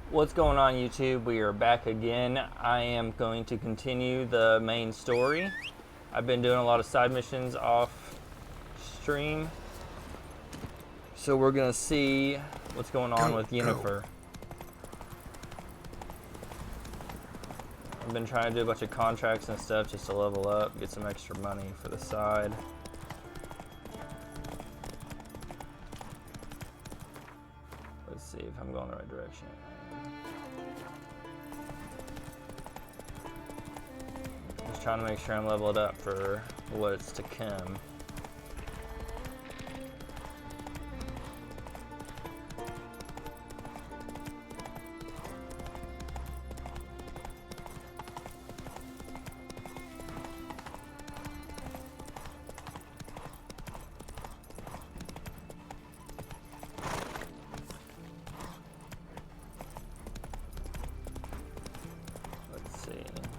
What's going on, YouTube? We are back again. I am going to continue the main story. I've been doing a lot of side missions off stream, so we're gonna see what's going on with Yennefer. I've been trying to do a bunch of contracts and stuff just to level up, get some extra money for the side. Let's see if I'm going the right direction. Just trying to make sure I'm leveled up for what's to come.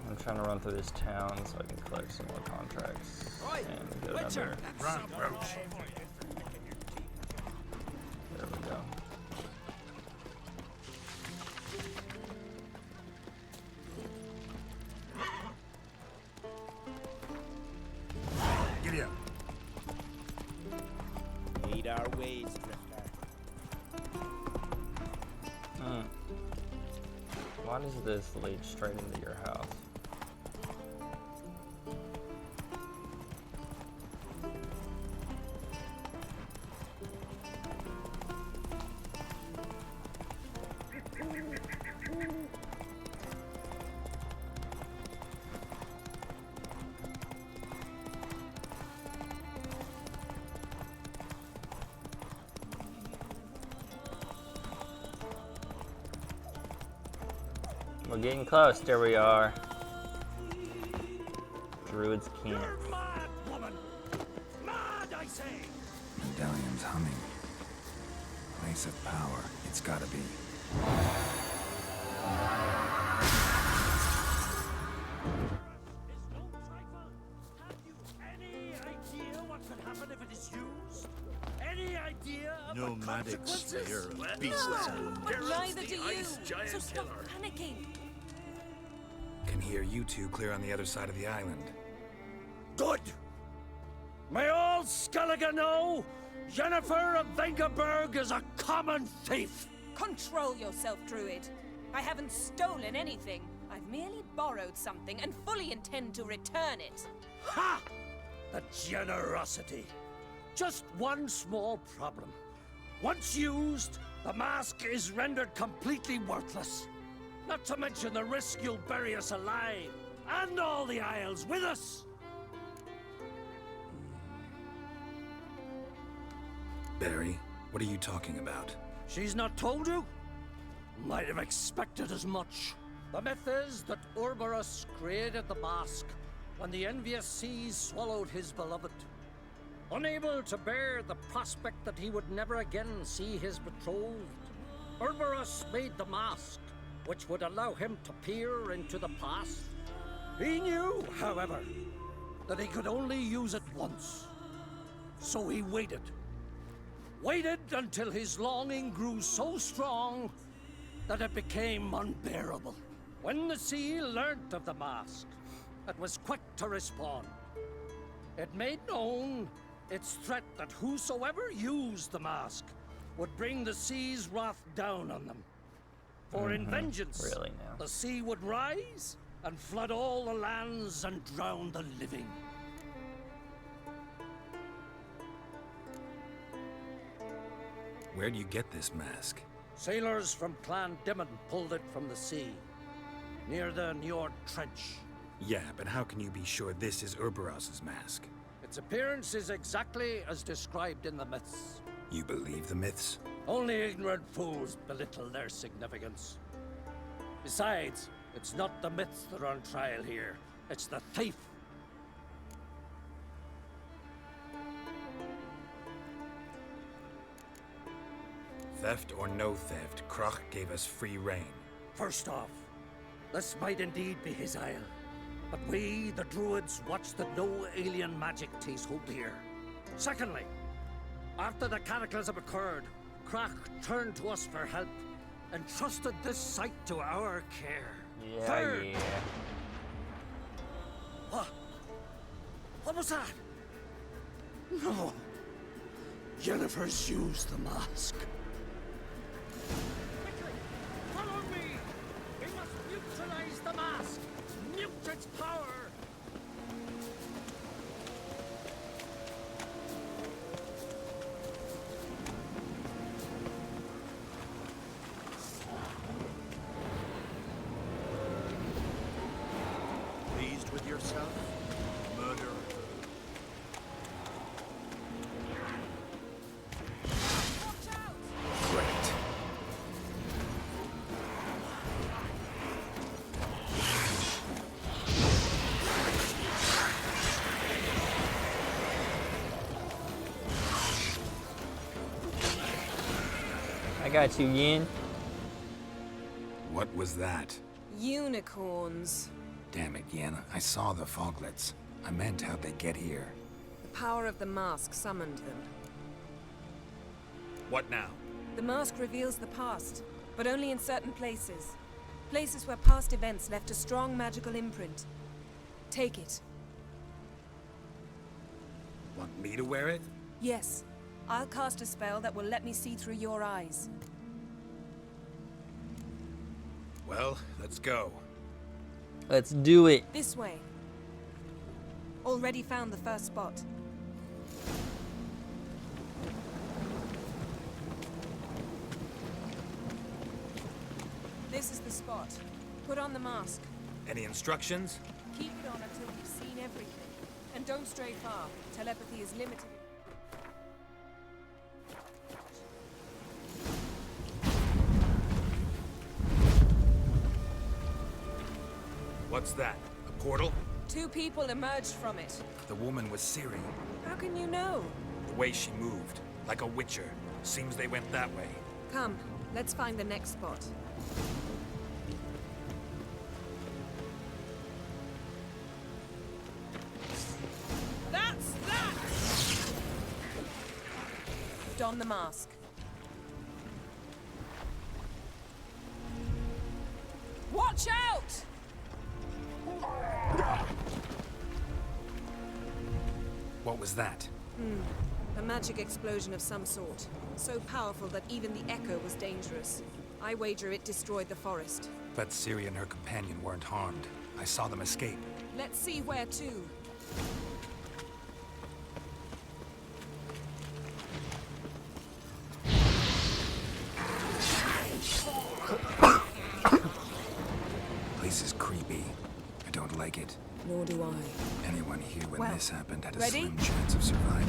I'm trying to run through this town so I can collect some more contracts and go down there. Run, Roach. There we go. Giddy up. Lead our ways, Drifter. Why does this lead straight into your house? We're getting close. There we are. Druid's camp. You're mad, woman! Mad, I say! Medallion's humming. Place of power. It's gotta be. Is no trifle. Have you any idea what could happen if it is used? Any idea of the Nomadics consequences? here of beasts and But neither do you, ice giant so stop killer. panicking. Can hear you two clear on the other side of the island. Good! May all Skellige know Yennefer of Vengerberg is a common thief! Control yourself, Druid. I haven't stolen anything. I've merely borrowed something and fully intend to return it. Ha! The generosity. Just one small problem. Once used, the mask is rendered completely worthless. Not to mention the risk you'll bury us alive, and all the Isles with us! Barry, what are you talking about? She's not told you? Might have expected as much. The myth is that Ouroboros created the mask when the envious seas swallowed his beloved. Unable to bear the prospect that he would never again see his betrothed, Ouroboros made the mask, which would allow him to peer into the past. He knew, however, that he could only use it once. So he waited. Waited until his longing grew so strong that it became unbearable. When the sea learnt of the mask, it was quick to respond. It made known its threat that whosoever used the mask would bring the sea's wrath down on them. For in vengeance, Really now? the sea would rise and flood all the lands and drown the living. Where'd you get this mask? Sailors from Clan Dimon pulled it from the sea, near the Njord Trench. Yeah, but how can you be sure this is Ouroboros' mask? Its appearance is exactly as described in the myths. You believe the myths? Only ignorant fools belittle their significance. Besides, it's not the myths that are on trial here. It's the thief. Theft or no theft, Kroch gave us free rein. First off, this might indeed be his isle. But we, the Druids, watch that no alien magic takes hold here. Secondly, after the cataclysm occurred, Kroch turned to us for help, entrusted this site to our care. Yeah, Third, yeah. what was that? No. Yennefer's used the mask. Quickly, follow me! We must neutralize the mask! Mute its power! Pleased with yourself? Murderer. Watch out! Great. I got you, Yin. What was that? Unicorns. Damn it, Yen. I saw the foglets. I meant how'd they get here? The power of the mask summoned them. What now? The mask reveals the past, but only in certain places. Places where past events left a strong magical imprint. Take it. Want me to wear it? Yes. I'll cast a spell that will let me see through your eyes. Well, let's go. Let's do it. This way. Already found the first spot. This is the spot. Put on the mask. Any instructions? Keep it on until you've seen everything. And don't stray far. Telepathy is limited. What's that? A portal? 2 people emerged from it. The woman was Ciris. How can you know? The way she moved. Like a witcher. Seems they went that way. Come, let's find the next spot. That's that! Don the mask. Watch out! What was that? A magic explosion of some sort. So powerful that even the echo was dangerous. I wager it destroyed the forest. But Ciris and her companion weren't harmed. I saw them escape. Let's see where to. Place is creepy. I don't like it. Nor do I. Anyone here when Well, this happened had a ready? slim chance of surviving.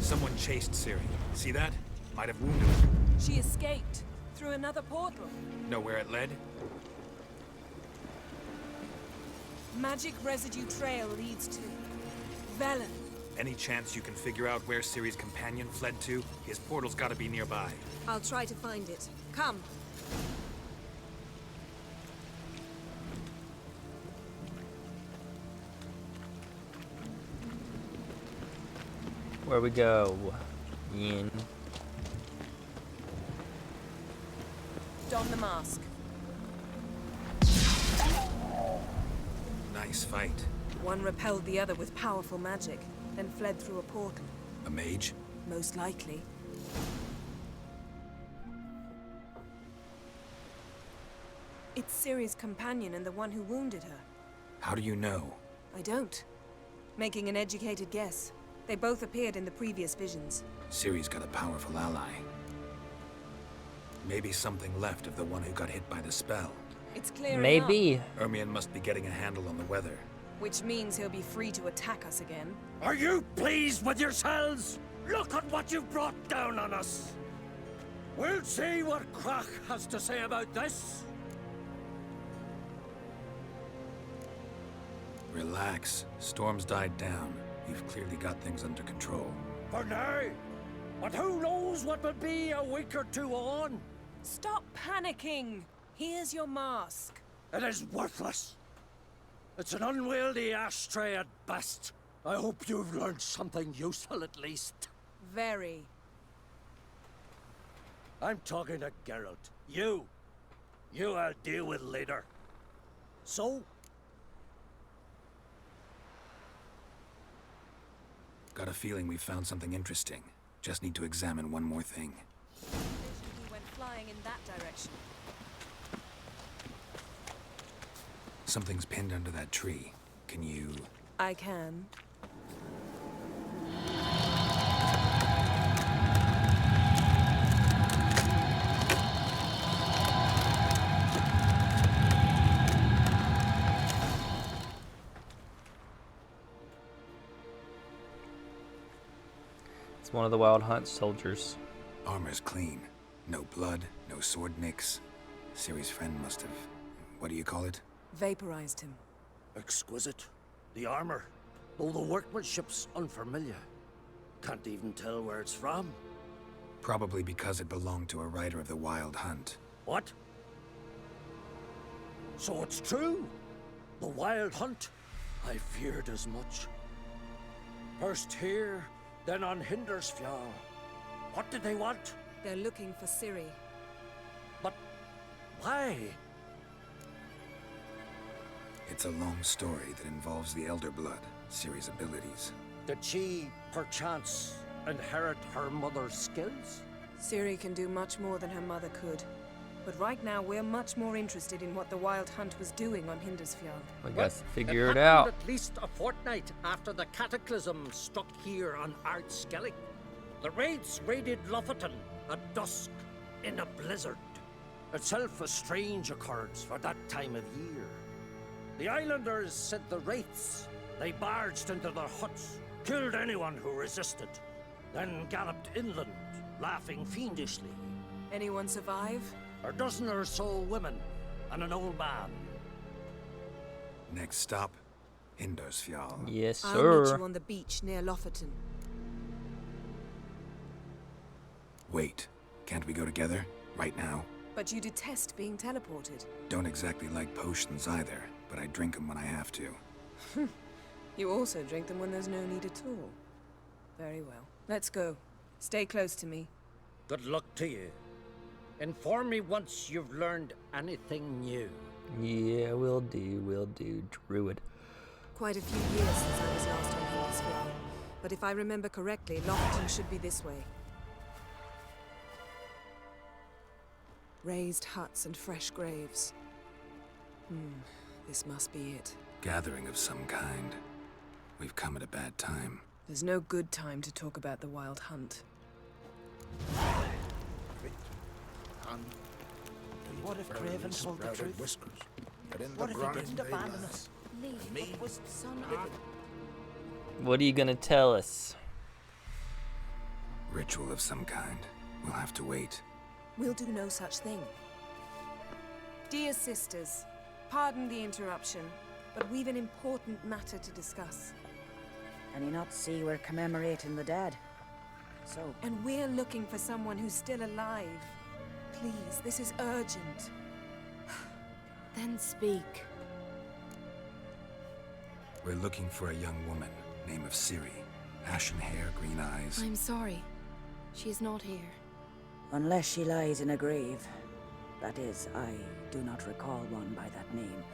Someone chased Ciri. See that? Might have wounded her. She escaped through another portal. Know where it led? Magic residue trail leads to Velen. Any chance you can figure out where Ciri's companion fled to? His portal's gotta be nearby. I'll try to find it. Come. Where we go? Yin. Don the mask. Nice fight. One repelled the other with powerful magic, then fled through a portal. A mage? Most likely. It's Ciri's companion and the one who wounded her. How do you know? I don't. Making an educated guess. They both appeared in the previous visions. Ciris got a powerful ally. Maybe something left of the one who got hit by the spell. It's clearing Maybe. up, Ermion must be getting a handle on the weather. which means he'll be free to attack us again. Are you pleased with yourselves? Look at what you've brought down on us. We'll see what Krach has to say about this. Relax. Storm's died down. You've clearly got things under control. For now. But who knows what will be a week or two on? Stop panicking! Here's your mask. It is worthless. It's an unwieldy ashtray at best. I hope you've learned something useful at least. Very. I'm talking to Geralt. You I'll deal with later. So? Got a feeling we found something interesting. Just need to examine one more thing. He went flying in that direction. Something's pinned under that tree. Can you... I can. It's one of the Wild Hunt soldiers. Armor's clean. No blood, no sword nicks. Ciris' friend must have... what do you call it? Vaporized him. Exquisite. The armor, though the workmanship's unfamiliar. Can't even tell where it's from. Probably because it belonged to a rider of the Wild Hunt. What? So it's true? The Wild Hunt? I feared as much. First here, then on Hindersfjall. What did they want? They're looking for Ciri. But why? It's a long story that involves the Elder Blood, Ciris' abilities. Did she, perchance, inherit her mother's skills? Ciri can do much more than her mother could. But right now, we're much more interested in what the Wild Hunt was doing on Hindersfjall. We got to figure it happened out. At least a fortnight after the cataclysm struck here on Ard Skellig. The raids raided Lofoten at dusk in a blizzard. Itself a strange occurrence for that time of year. The islanders said the wraiths. They barged into their huts, killed anyone who resisted, then galloped inland, laughing fiendishly. Anyone survive? A dozen or so women and an old man. Next stop, Hindersfjall. Yes, I'll meet sir. you on the beach near Lofoten. Wait, can't we go together? Right now? But you detest being teleported. Don't exactly like potions either, but I drink them when I have to. You also drink them when there's no need at all. Very well. Let's go. Stay close to me. Good luck to you. Inform me once you've learned anything new. Yeah, will do, Druid. Quite a few years since I was last on Hindersfjall. But if I remember correctly, Lofoten should be this way. Raised huts and fresh graves. This must be it. Gathering of some kind. We've come at a bad time. There's no good time to talk about the Wild Hunt. What if Craven told the truth? What if he didn't abandon us? Leave what was son of... What are you gonna tell us? Ritual of some kind. We'll have to wait. We'll do no such thing. Dear sisters, pardon the interruption, but we've an important matter to discuss. Can you not see we're commemorating the dead? So, And we're looking for someone who's still alive. Please, this is urgent. Then speak. We're looking for a young woman, name of Ciri. Ashen hair, green eyes. I'm sorry. She is not here. unless she lies in a grave. That is, I do not recall one by that name.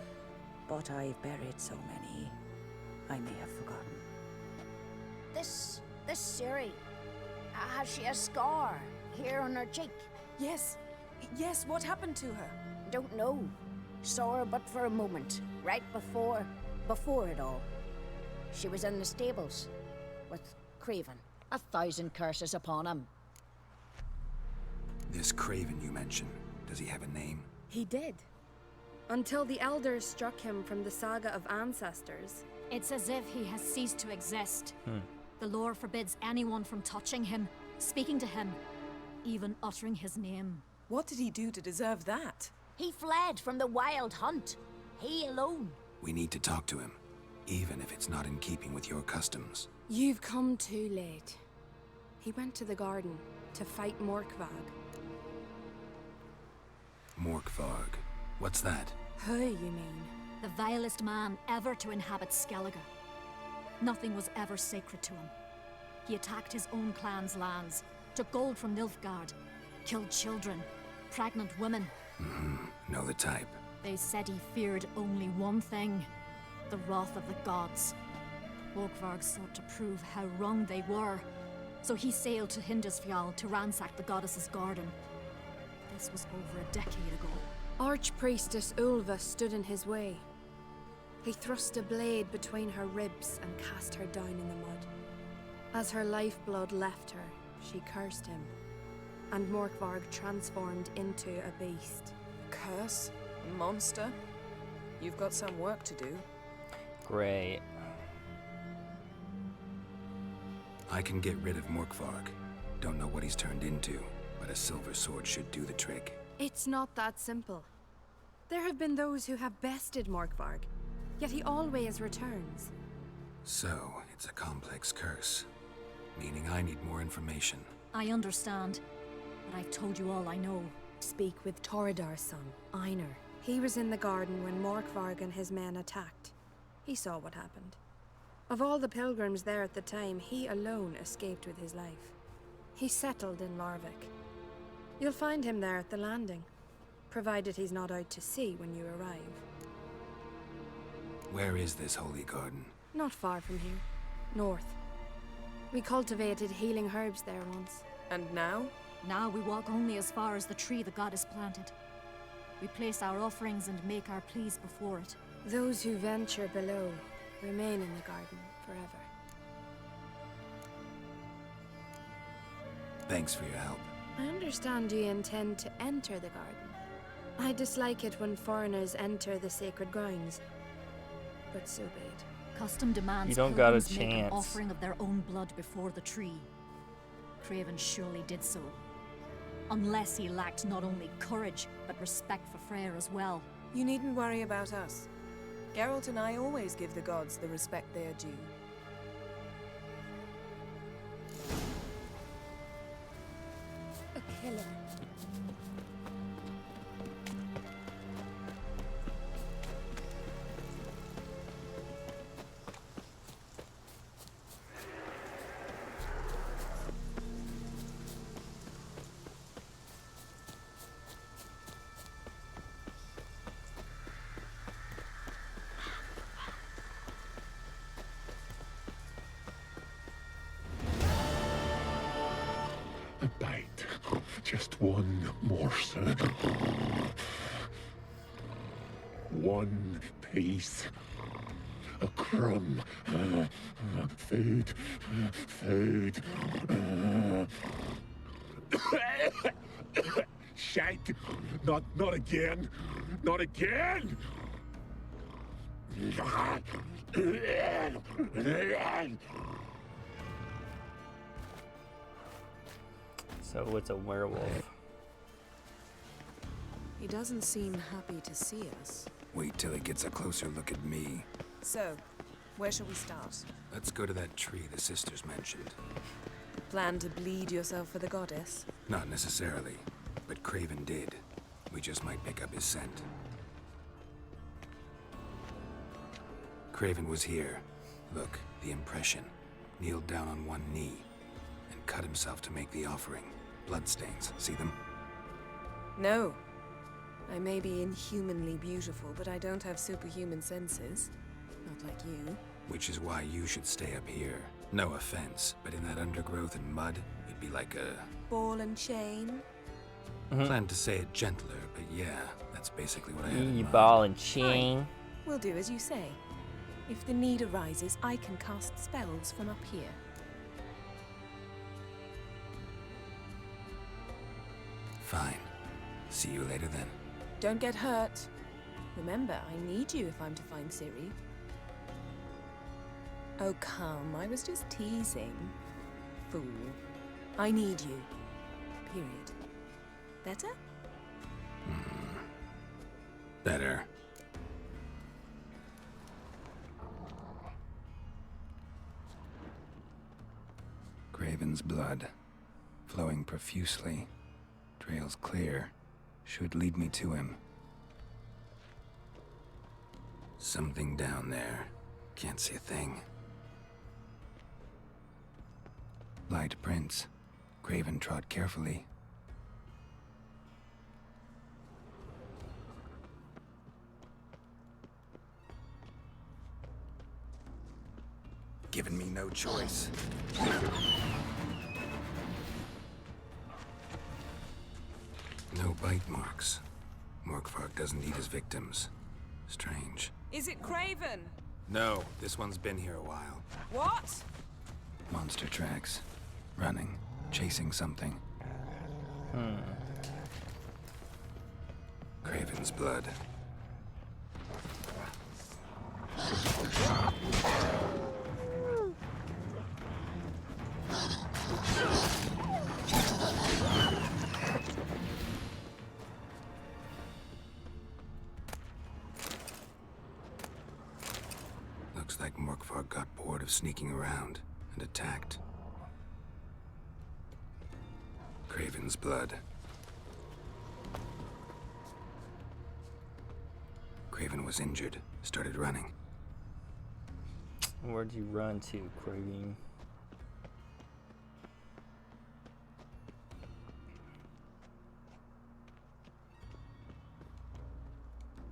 But I've buried so many, I may have forgotten. This Ciri, has she a scar here on her cheek? Yes, what happened to her? Don't know. Saw her but for a moment, right before it all. She was in the stables with Craven. 1,000 curses upon him. This Craven you mentioned, does he have a name? He did. Until the elders struck him from the saga of ancestors. It's as if he has ceased to exist. The lore forbids anyone from touching him, speaking to him, even uttering his name. What did he do to deserve that? He fled from the Wild Hunt. He alone. We need to talk to him, even if it's not in keeping with your customs. You've come too late. He went to the garden to fight Morkvag. Morkvarg. What's that? Who, you mean? The vilest man ever to inhabit Skellige. Nothing was ever sacred to him. He attacked his own clan's lands, took gold from Nilfgaard, Killed children, pregnant women. Know the type. They said he feared only one thing, the wrath of the gods. Walkhthrough sought to prove how wrong they were, so he sailed to Hindisfjall to ransack the goddess's garden. This was over a decade ago. Archpriestess Ulva stood in his way. He thrust a blade between her ribs and cast her down in the mud. As her lifeblood left her, she cursed him, and Morkvarg transformed into a beast. Curse? Monster? You've got some work to do. Great. I can get rid of Morkvarg. Don't know what he's turned into, but a silver sword should do the trick. It's not that simple. There have been those who have bested Morkvarg, yet he always returns. So, it's a complex curse, meaning I need more information. I understand, but I've told you all I know. Speak with Torridar's son, Einar. He was in the garden when Morkvarg and his men attacked. He saw what happened. Of all the pilgrims there at the time, he alone escaped with his life. He settled in Larvik. You'll find him there at the landing, provided he's not out to sea when you arrive. Where is this holy garden? Not far from here. North. We cultivated healing herbs there once. And now? Now we walk only as far as the tree the goddess planted. We place our offerings and make our pleas before it. Those who venture below remain in the garden forever. Thanks for your help. I understand you intend to enter the garden. I dislike it when foreigners enter the sacred grounds, but so be it. Custom demands You don't got a pilgrims make an chance. offering of their own blood before the tree. Craven surely did so. Unless he lacked not only courage, but respect for Freyr as well. You needn't worry about us. Geralt and I always give the gods the respect they are due. A killer. A bite. Just one morsel. One piece. A crumb. Food. Food. Shite. Not again. Not again. So it's a werewolf. He doesn't seem happy to see us. Wait till he gets a closer look at me. So, where shall we start? Let's go to that tree the sisters mentioned. Plan to bleed yourself for the goddess? Not necessarily, but Craven did. We just might pick up his scent. Craven was here. Look, the impression. Kneeled down on one knee and cut himself to make the offering. Bloodstains, see them? No. I may be inhumanly beautiful, but I don't have superhuman senses. Not like you. Which is why you should stay up here. No offense, but in that undergrowth and mud, it'd be like a... Ball and chain? Planned to say it gentler, but yeah, that's basically what I had in mind. Ball and chain. We'll do as you say. If the need arises, I can cast spells from up here. Fine. See you later then. Don't get hurt. Remember, I need you if I'm to find Ciri. Oh, come. I was just teasing. Fool. I need you. Period. Better? Better. Craven's blood, flowing profusely, trails clear, should lead me to him. Something down there. Can't see a thing. Light prints. Craven trod carefully. given me no choice. No bite marks. Morkvarg doesn't eat his victims. Strange. Is it Craven? No, this one's been here a while. What? Monster tracks. Running. Chasing something. Craven's blood. Looks like Morkvarg got bored of sneaking around and attacked. Craven's blood. Craven was injured, started running. Where'd you run to, Craven?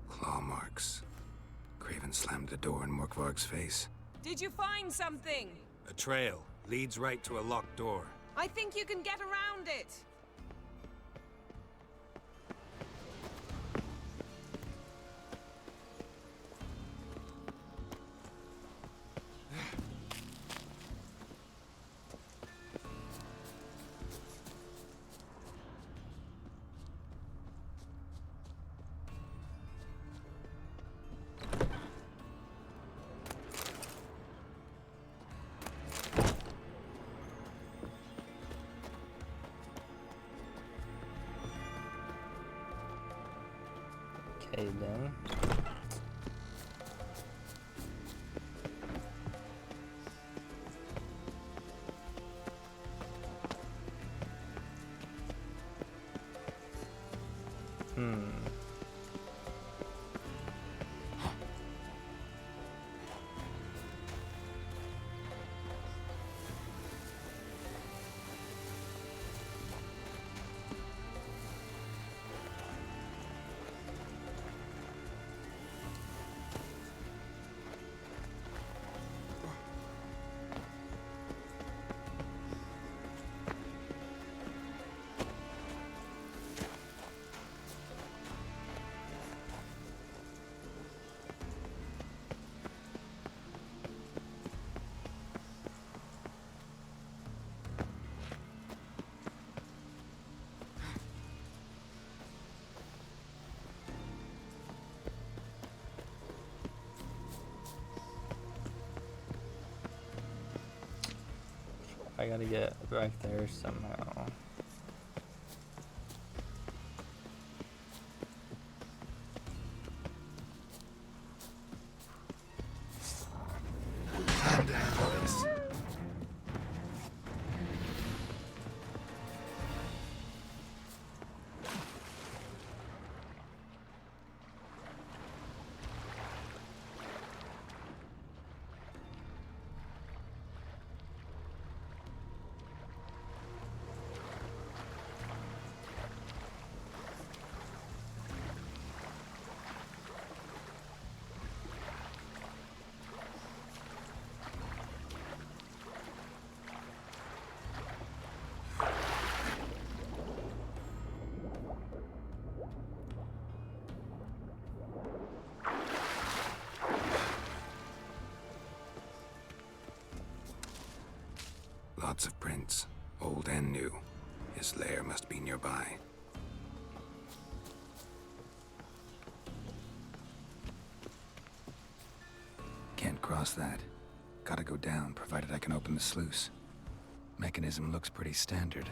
Claw marks. Craven slammed the door in Morkvarg's face. Did you find something? A trail leads right to a locked door. I think you can get around it. Okay, then. I gotta get back there somehow. Time to handle this. Lots of prints, old and new. His lair must be nearby. Can't cross that. Gotta go down, provided I can open the sluice. Mechanism looks pretty standard.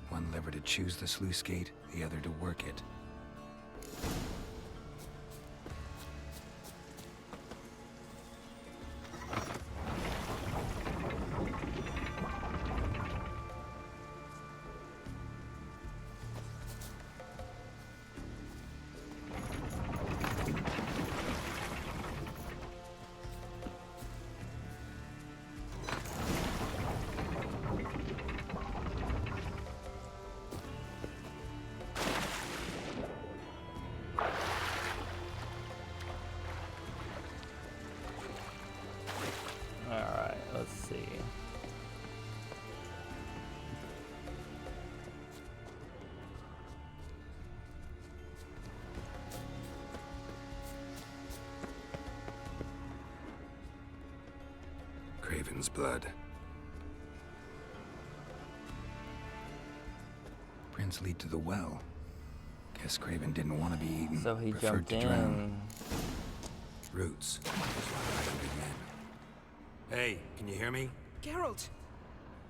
One lever to choose the sluice gate, the other to work it. Craven's blood. Prints lead to the well. Guess Craven didn't want to be eaten. So he preferred jumped to in. drown. Roots. Is what I big men. Hey, can you hear me? Geralt,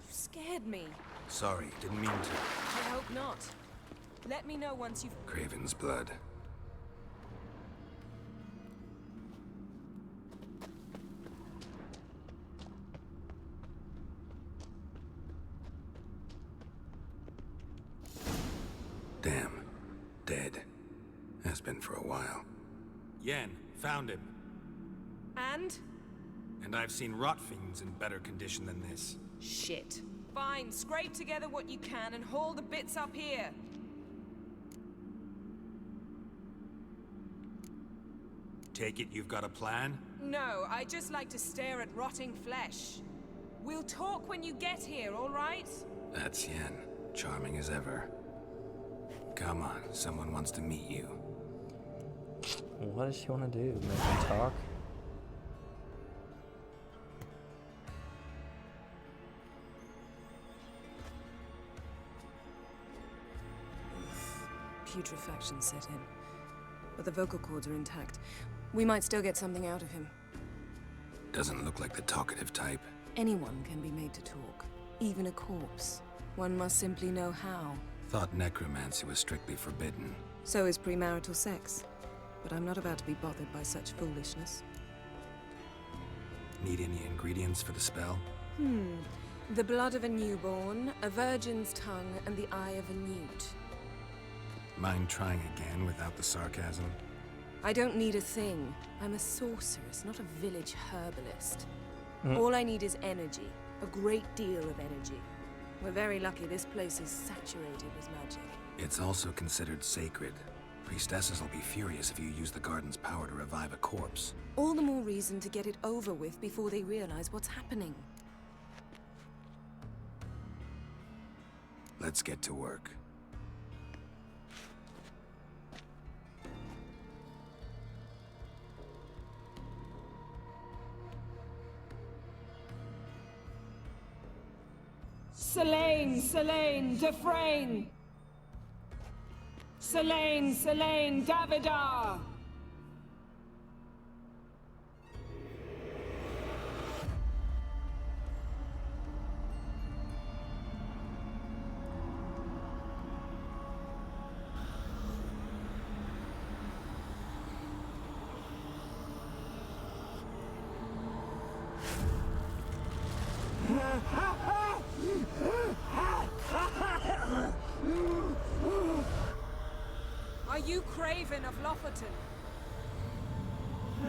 you scared me. Sorry, didn't mean to. I hope not. Let me know once you've... Craven's blood. Damn. Dead. Has been for a while. Yen, found him. And? And I've seen rot fiends in better condition than this. Shit. Fine, scrape together what you can and haul the bits up here. Take it you've got a plan? No, I just like to stare at rotting flesh. We'll talk when you get here, all right? That's Yen. Charming as ever. Come on, someone wants to meet you. What does she want to do? Make him talk? Putrefaction set in. But the vocal cords are intact. We might still get something out of him. Doesn't look like the talkative type. Anyone can be made to talk. Even a corpse. One must simply know how. Thought necromancy was strictly forbidden. So is premarital sex. But I'm not about to be bothered by such foolishness. Need any ingredients for the spell? The blood of a newborn, a virgin's tongue, and the eye of a newt. Mind trying again without the sarcasm? I don't need a thing. I'm a sorceress, not a village herbalist. All I need is energy. A great deal of energy. We're very lucky this place is saturated with magic. It's also considered sacred. Priestesses will be furious if you use the garden's power to revive a corpse. All the more reason to get it over with before they realize what's happening. Let's get to work. Selene, Selene, Defrain! Selene, Selene, Davidar! Are you Craven of Lofoten?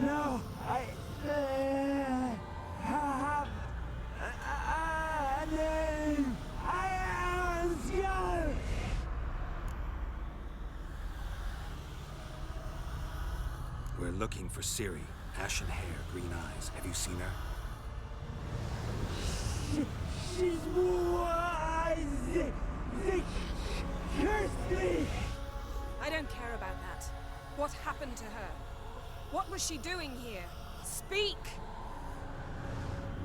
No, I have a name. I am Ciris. We're looking for Ciri. Ashen hair, green eyes. Have you seen her? She's wise. They cursed me. I don't care about that. What happened to her? What was she doing here? Speak!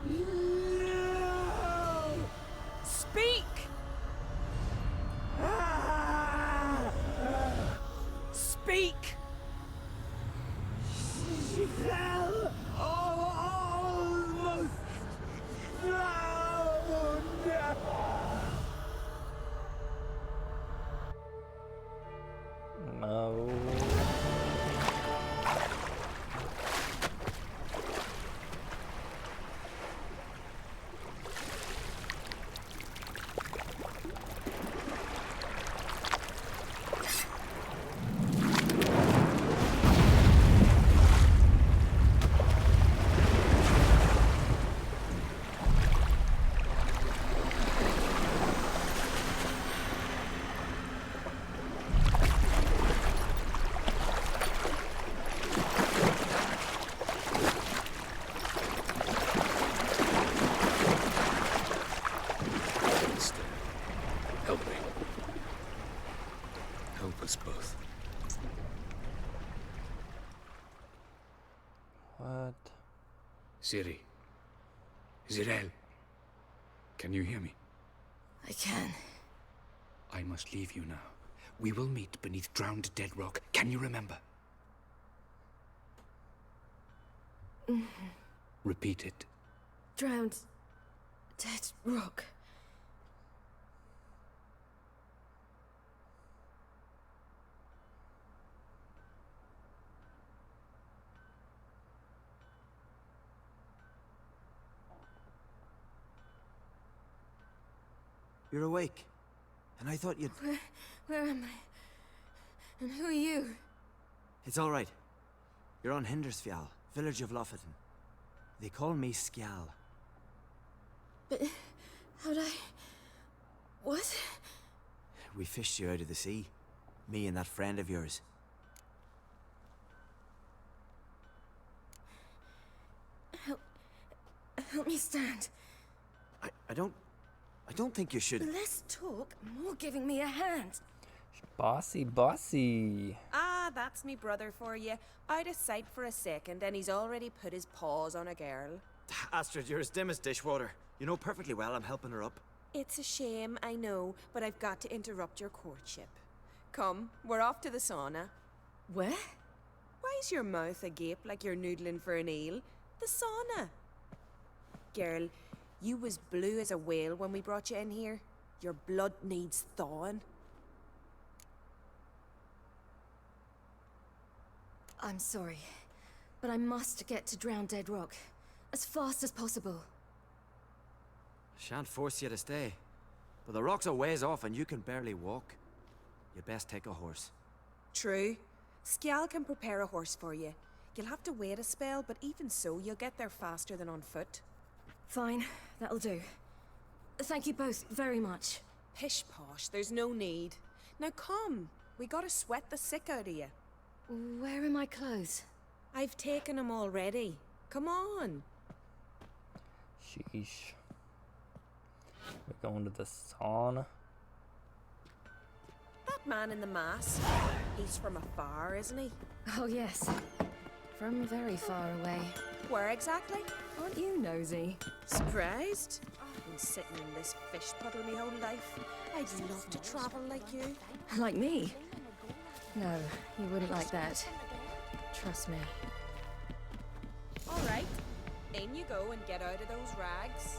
No. Speak! Speak! She fell almost drowned. No. Help me. Help us both. What? Ciri, Zirel, can you hear me? I can. I must leave you now. We will meet beneath drowned dead rock. Can you remember? Repeat it. Drowned. Dead rock. You're awake. And I thought you'd... Where am I? And who are you? It's all right. You're on Hindersfjall, village of Lofoten. They call me Skjal. But how'd I... What? We fished you out of the sea. Me and that friend of yours. Help me stand. I don't think you should... Less talk, more giving me a hand. Bossy, bossy. Ah, that's me brother for you. Out of sight for a second, and he's already put his paws on a girl. Astrid, you're as dim as dishwater. You know perfectly well I'm helping her up. It's a shame, I know, but I've got to interrupt your courtship. Come, we're off to the sauna. Where? Why's your mouth agape like you're noodling for an eel? The sauna. Girl, you was blue as a whale when we brought you in here. Your blood needs thawing. I'm sorry, but I must get to Drowned Dead Rock as fast as possible. Shan't force you to stay. But the rock's a ways off and you can barely walk. You'd best take a horse. True. Skjal can prepare a horse for you. You'll have to wait a spell, but even so, you'll get there faster than on foot. Fine, that'll do. Thank you both very much. Pish posh, there's no need. Now come, we gotta sweat the sick out of you. Where are my clothes? I've taken them already. Come on. Sheesh. We're going to the sauna. That man in the mask, he's from afar, isn't he? Oh yes, from very far away. Where exactly? Aren't you nosy? Surprised? I've been sitting in this fish puddle my whole life. I'd love to travel like you. Like me? No, you wouldn't like that. Trust me. All right, in you go and get out of those rags.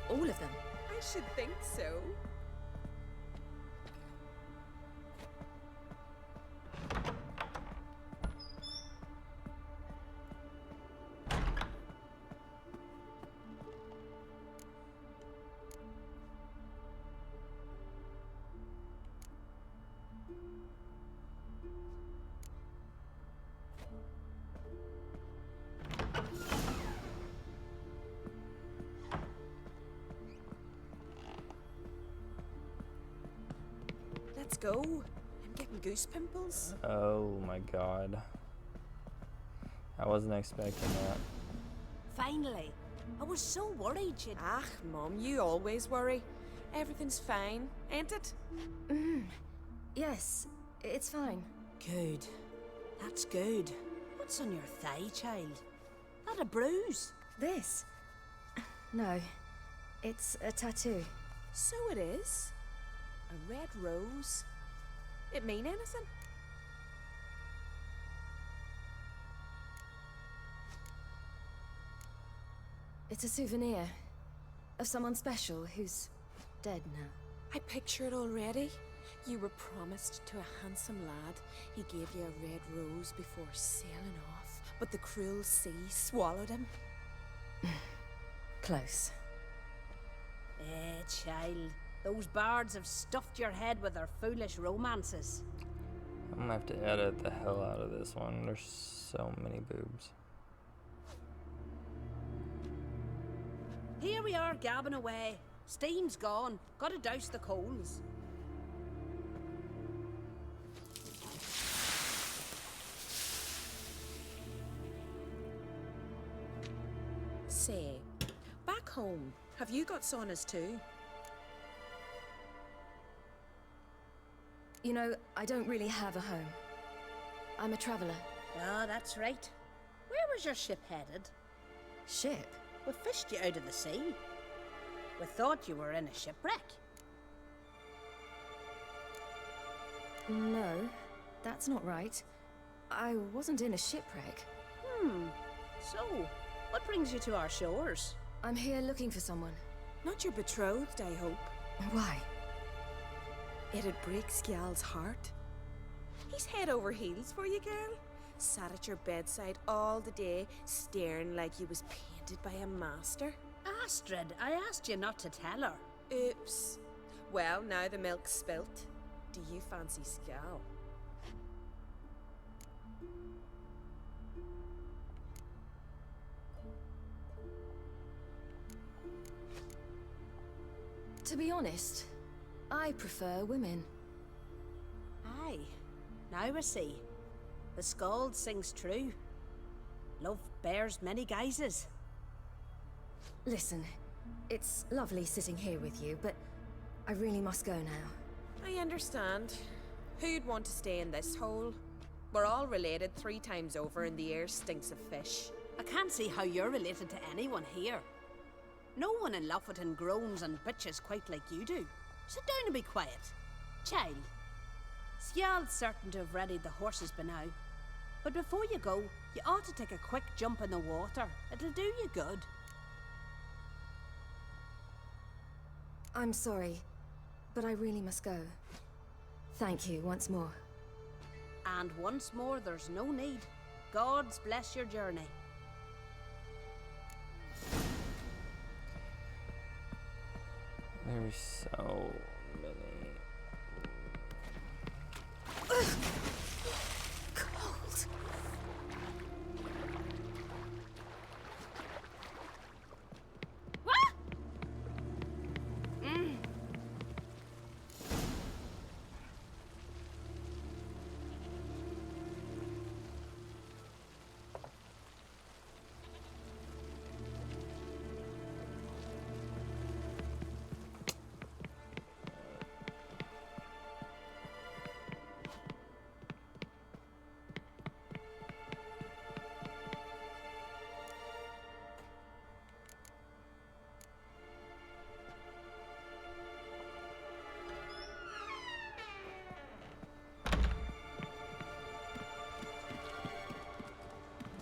All of them? I should think so. Let's go. I'm getting goose pimples. Oh my god. I wasn't expecting that. Finally. I was so worried you'd... Ah, Mum, you always worry. Everything's fine, ain't it? Yes, it's fine. Good. That's good. What's on your thigh, child? That a bruise? This? No, it's a tattoo. So it is. A red rose. It mean anything? It's a souvenir of someone special who's dead now. I picture it already. You were promised to a handsome lad. He gave you a red rose before sailing off, but the cruel sea swallowed him. Close. Child. Those bards have stuffed your head with their foolish romances. I'm gonna have to edit the hell out of this one. There's so many boobs. Here we are gabbing away. Steam's gone. Gotta douse the coals. Say, back home, have you got saunas too? You know, I don't really have a home. I'm a traveler. Ah, that's right. Where was your ship headed? Ship? We fished you out of the sea. We thought you were in a shipwreck. No, that's not right. I wasn't in a shipwreck. So, what brings you to our shores? I'm here looking for someone. Not your betrothed, I hope. Why? It'd break Skjal's heart. He's head over heels for you, girl. Sat at your bedside all the day, staring like he was painted by a master. Astrid, I asked you not to tell her. Oops. Well, now the milk's spilt. Do you fancy Skjal? To be honest, I prefer women. Aye, now I see. The Skald sings true. Love bears many guises. Listen, it's lovely sitting here with you, but I really must go now. I understand. Who'd want to stay in this hole? We're all related 3 times over and the air stinks of fish. I can't see how you're related to anyone here. No one in Lofoten groans and bitches quite like you do. Sit down and be quiet. Child, Skjald's certain to have readied the horses by now. But before you go, you ought to take a quick jump in the water. It'll do you good. I'm sorry, but I really must go. Thank you once more. And once more, there's no need. Gods bless your journey. There's so many. Cold.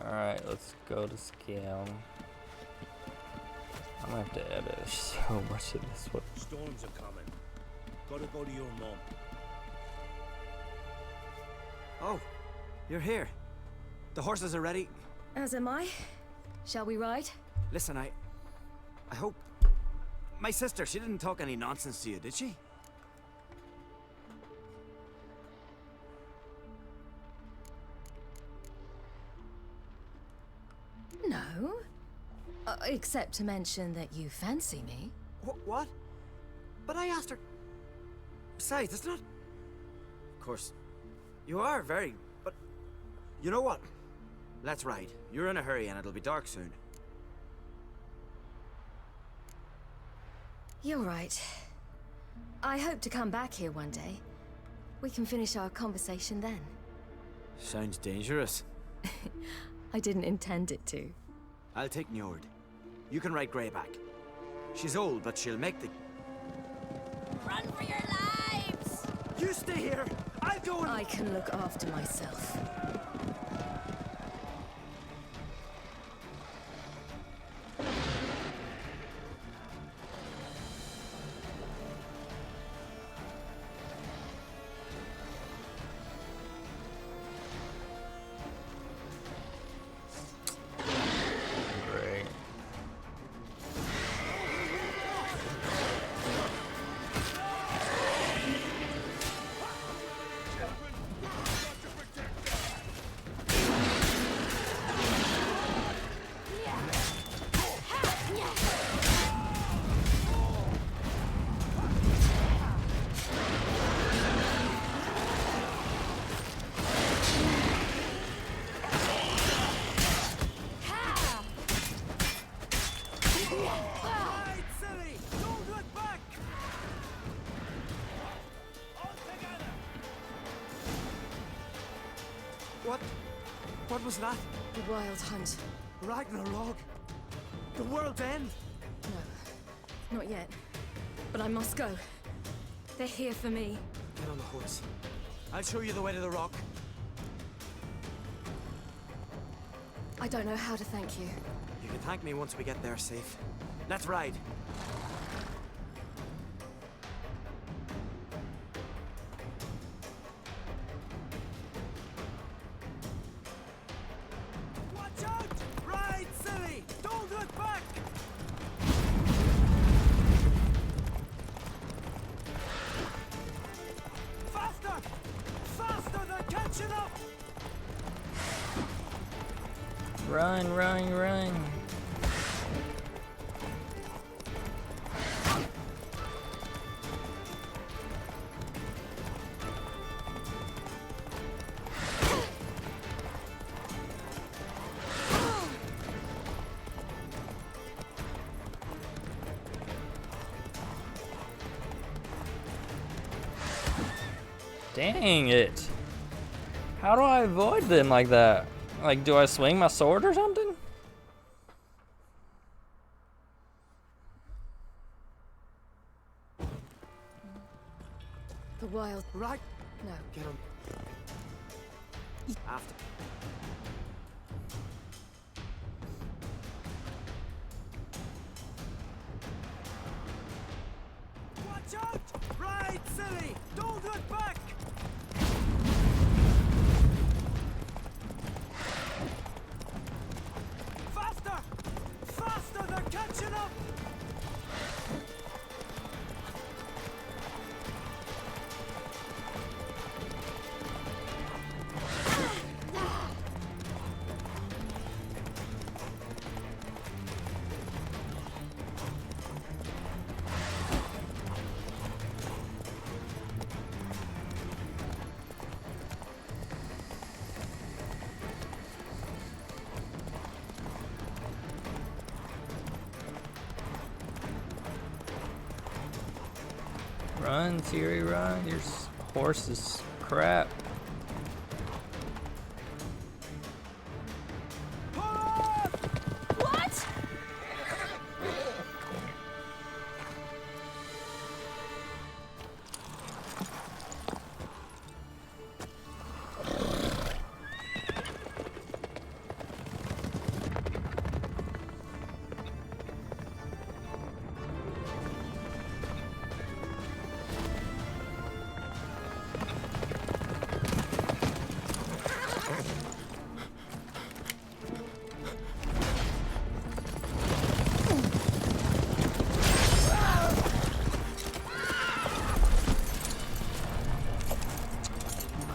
Alright, let's go to scale. I'm gonna have to edit so much of this one. Storms are coming. Gotta go to your mom. Oh, you're here. The horses are ready. As am I. Shall we ride? Listen, I hope... My sister, she didn't talk any nonsense to you, did she? No. Except to mention that you fancy me. What? But I asked her... Besides, it's not... Of course, you are very... But... You know what? Let's ride. You're in a hurry and it'll be dark soon. You're right. I hope to come back here one day. We can finish our conversation then. Sounds dangerous. I didn't intend it to. I'll take Njord. You can ride Greyback. She's old, but she'll make the... Run for your lives! You stay here! I'll go and... I can look after myself. Great. Right, silly! Don't look back! All together! What was that? The Wild Hunt. Ragnarok? The world's end? No, not yet. But I must go. They're here for me. Get on the horse. I'll show you the way to the rock. I don't know how to thank you. You can thank me once we get there safe. Let's ride. Watch out! Ride, silly! Don't look back! Faster! Faster! They're catching up! Run, run, run. Dang it. How do I avoid them like that? Like, do I swing my sword or something? The wild... Right. No. Get on. After. Watch out! Ride, silly! Don't look back! Faster! Faster! They're catching up! Run, Ciris, run. Your horse is crap. What?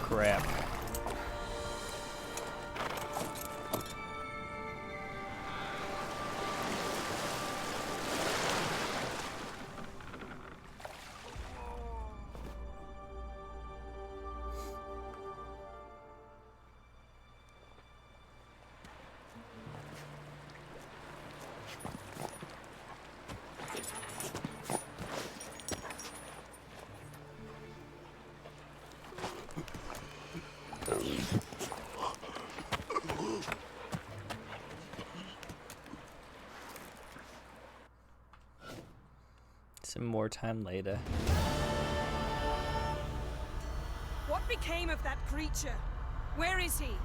Crap. Some more time later. What became of that creature? Where is he?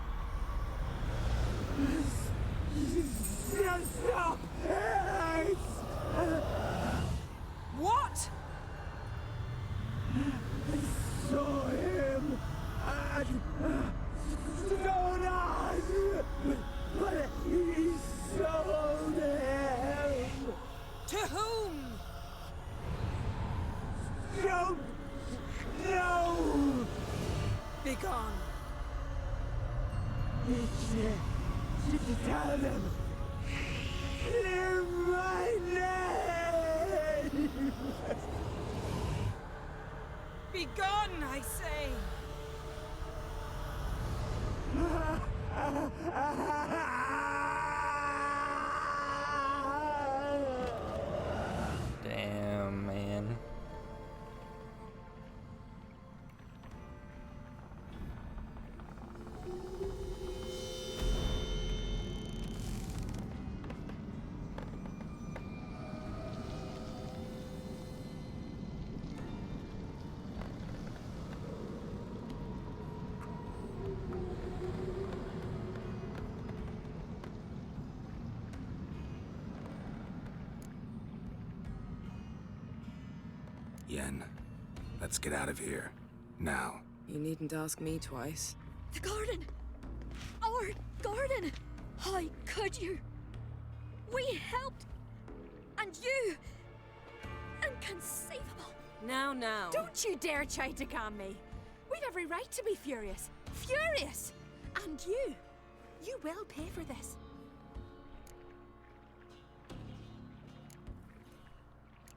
What? Saw him at Stone, but he sold him. To whom? Don't know. Begone. Tell them. Clear my name. Begone, I say. Damn, man. Yen, let's get out of here. Now. You needn't ask me twice. The garden! Our garden! How could you? We helped! And you! Inconceivable! Now. Don't you dare try to calm me! We've every right to be furious! Furious! And you will pay for this.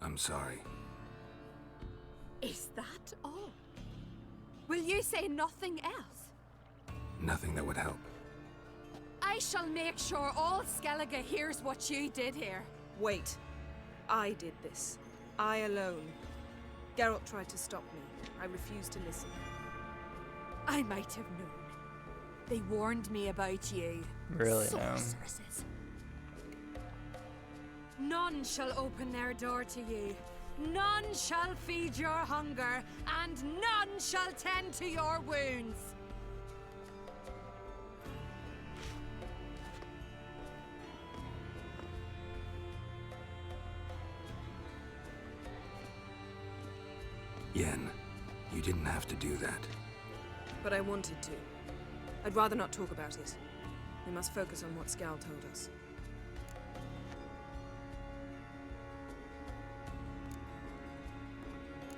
I'm sorry. Is that all? Will you say nothing else? Nothing that would help. I shall make sure all Skellige hears what you did here. Wait. I did this. I alone. Geralt tried to stop me. I refused to listen. I might have known. They warned me about you. Really, Sorceresses. None shall open their door to you. None shall feed your hunger, and none shall tend to your wounds. Yen, you didn't have to do that. But I wanted to. I'd rather not talk about it. We must focus on what Scal told us.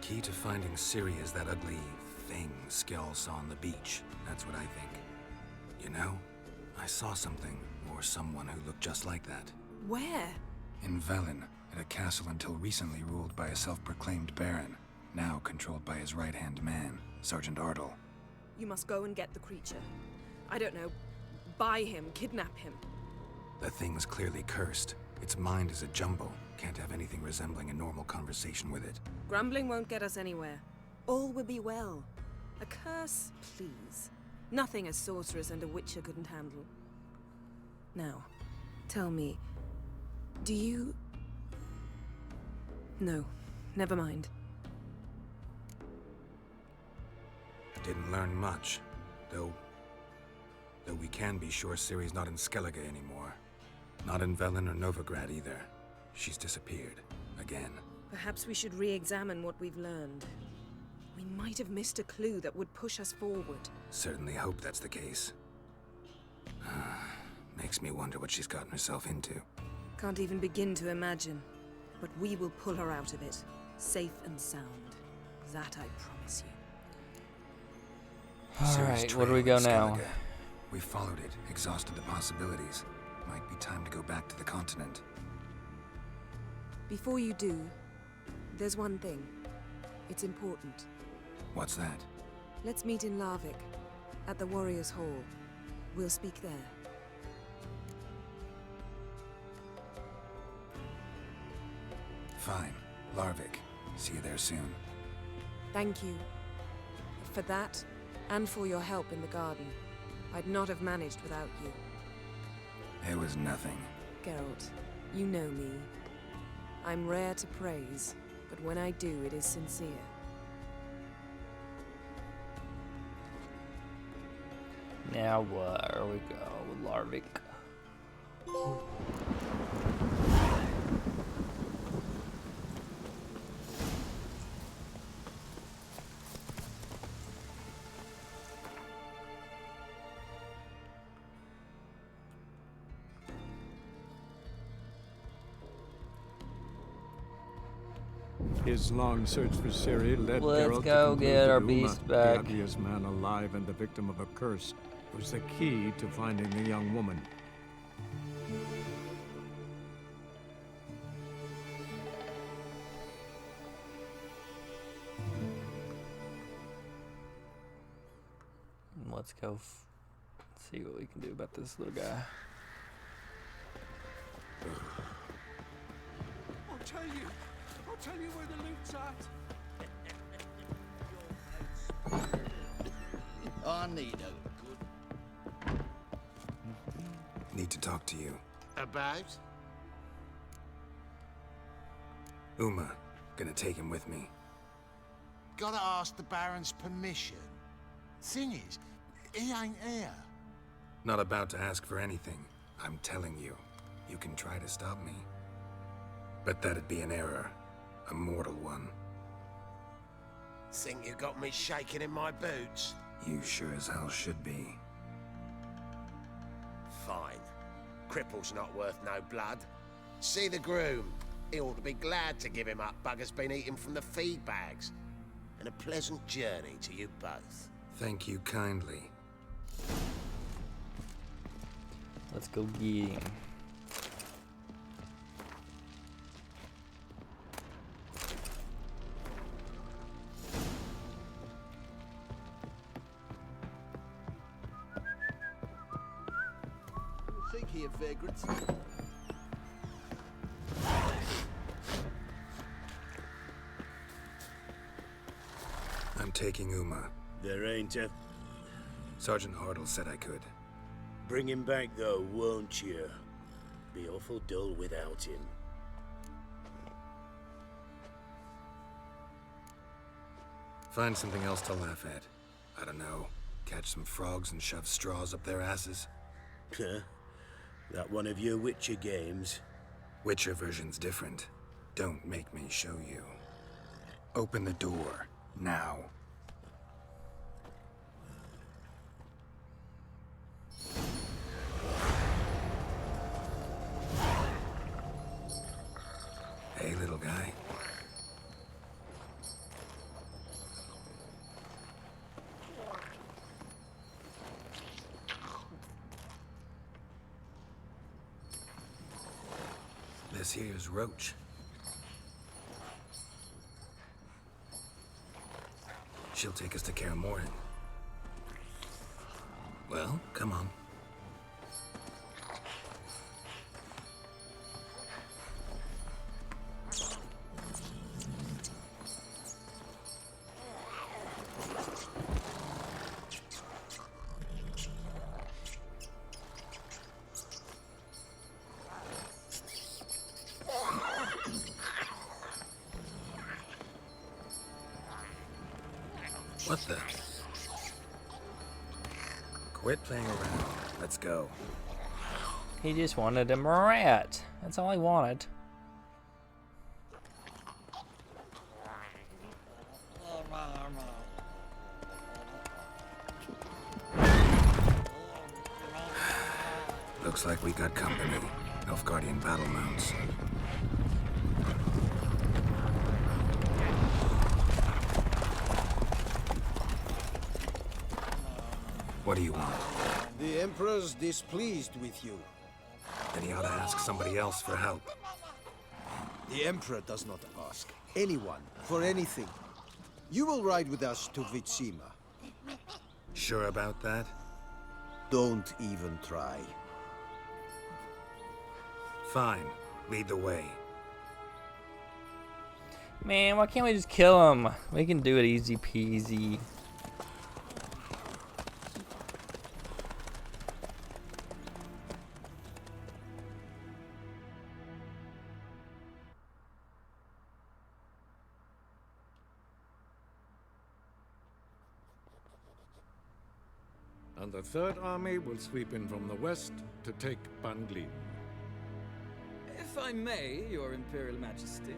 Key to finding Ciri is that ugly thing Skell saw on the beach. That's what I think. You know, I saw something, or someone who looked just like that. Where? In Velen, at a castle until recently ruled by a self-proclaimed baron, now controlled by his right-hand man, Sergeant Ardle. You must go and get the creature. I don't know, buy him, kidnap him. The thing's clearly cursed. Its mind is a jumble. Can't have anything resembling a normal conversation with it. Grumbling won't get us anywhere. All will be well. A curse, please. Nothing a sorceress and a witcher couldn't handle. Now, tell me, do you... No, never mind. Didn't learn much, though we can be sure Ciri's not in Skellige anymore. Not in Velen or Novigrad either. She's disappeared. Again. Perhaps we should re-examine what we've learned. We might have missed a clue that would push us forward. Certainly hope that's the case. Makes me wonder what she's gotten herself into. Can't even begin to imagine. But we will pull her out of it. Safe and sound. That I promise you. Alright, where do we go now? We followed it, exhausted the possibilities. Might be time to go back to the continent. Before you do, there's one thing. It's important. What's that? Let's meet in Larvik, at the Warriors' Hall. We'll speak there. Fine. Larvik. See you there soon. Thank you. For that, and for your help in the garden. I'd not have managed without you. It was nothing. Geralt, you know me. I'm rare to praise, but when I do, it is sincere. Now where we go? Larvik. His long search for Ciri led Let's Geralt go to conclude get that our Uma, beast the back. ugliest man alive and the victim of a curse, was the key to finding the young woman. Let's go see what we can do about this little guy. I'll tell you where the loot's at. I need a good... Need to talk to you. About? Uma. Gonna take him with me. Gotta ask the Baron's permission. Thing is, he ain't here. Not about to ask for anything. I'm telling you. You can try to stop me. But that'd be an error. A mortal one. Think you got me shaking in my boots? You sure as hell should be. Fine. Cripple's not worth no blood. See the groom. He ought to be glad to give him up. Bugger's been eating from the feed bags. And a pleasant journey to you both. Thank you kindly. Let's go get him. Think here, vagrants. I'm taking Uma. There ain't a... Sergeant Hartle said I could. Bring him back, though, won't you? Be awful dull without him. Find something else to laugh at. I don't know. Catch some frogs and shove straws up their asses. Huh? That one of your Witcher games? Witcher version's different. Don't make me show you. Open the door. Now. Hey, little guy. This here's Roach. She'll take us to Kaer Morhen. Well, come on. What the? Quit playing around. Let's go. He just wanted a rat. That's all he wanted. Looks like we got company. Nilfgaardian battle mounts. What do you want? The Emperor's displeased with you. Then he ought to ask somebody else for help. The Emperor does not ask anyone for anything. You will ride with us to Vitsima. Sure about that? Don't even try. Fine. Lead the way. Man, why can't we just kill him? We can do it easy peasy. And the Third Army will sweep in from the west to take Banglin. If I may, Your Imperial Majesty,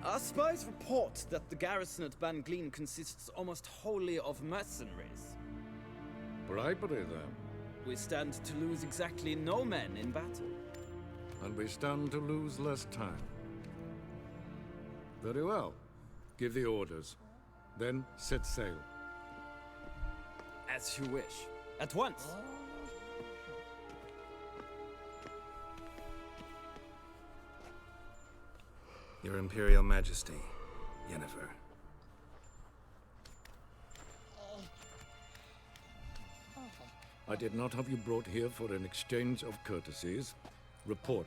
our spies report that the garrison at Banglin consists almost wholly of mercenaries. Bribery, then. We stand to lose exactly no men in battle. And we stand to lose less time. Very well. Give the orders. Then set sail. As you wish. At once. Your Imperial Majesty, Yennefer. I did not have you brought here for an exchange of courtesies. Report.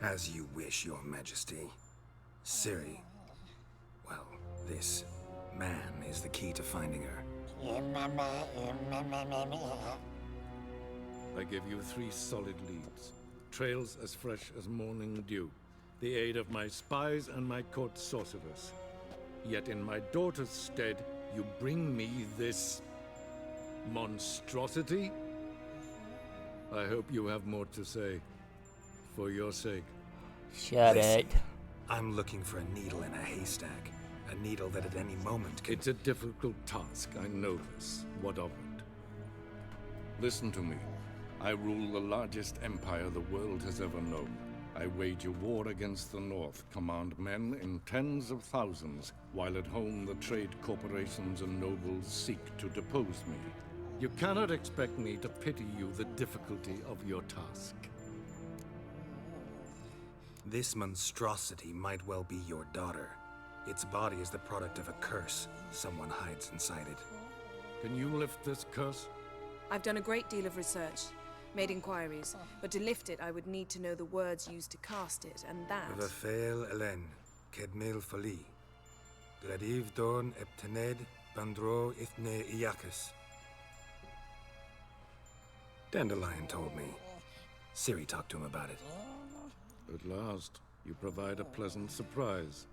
As you wish, Your Majesty. Ciri. Well, this man is the key to finding her. I give you 3 solid leads. Trails as fresh as morning dew. The aid of my spies and my court sorcerers. Yet in my daughter's stead, you bring me this monstrosity? I hope you have more to say. For your sake, Shut Listen, it. I'm looking for a needle in a haystack. A needle that at any moment can... It's a difficult task, I know this. What of it? Listen to me. I rule the largest empire the world has ever known. I wage a war against the North, command men in tens of thousands, while at home the trade corporations and nobles seek to depose me. You cannot expect me to pity you the difficulty of your task. This monstrosity might well be your daughter. Its body is the product of a curse. Someone hides inside it. Can you lift this curse? I've done a great deal of research, made inquiries, but to lift it I would need to know the words used to cast it, and that... Vafael Elen, Kedmil Fali. Gladiv Dorn Eptened Bandro Ithne Iacus. Dandelion told me. Ciri talked to him about it. At last, you provide a pleasant surprise.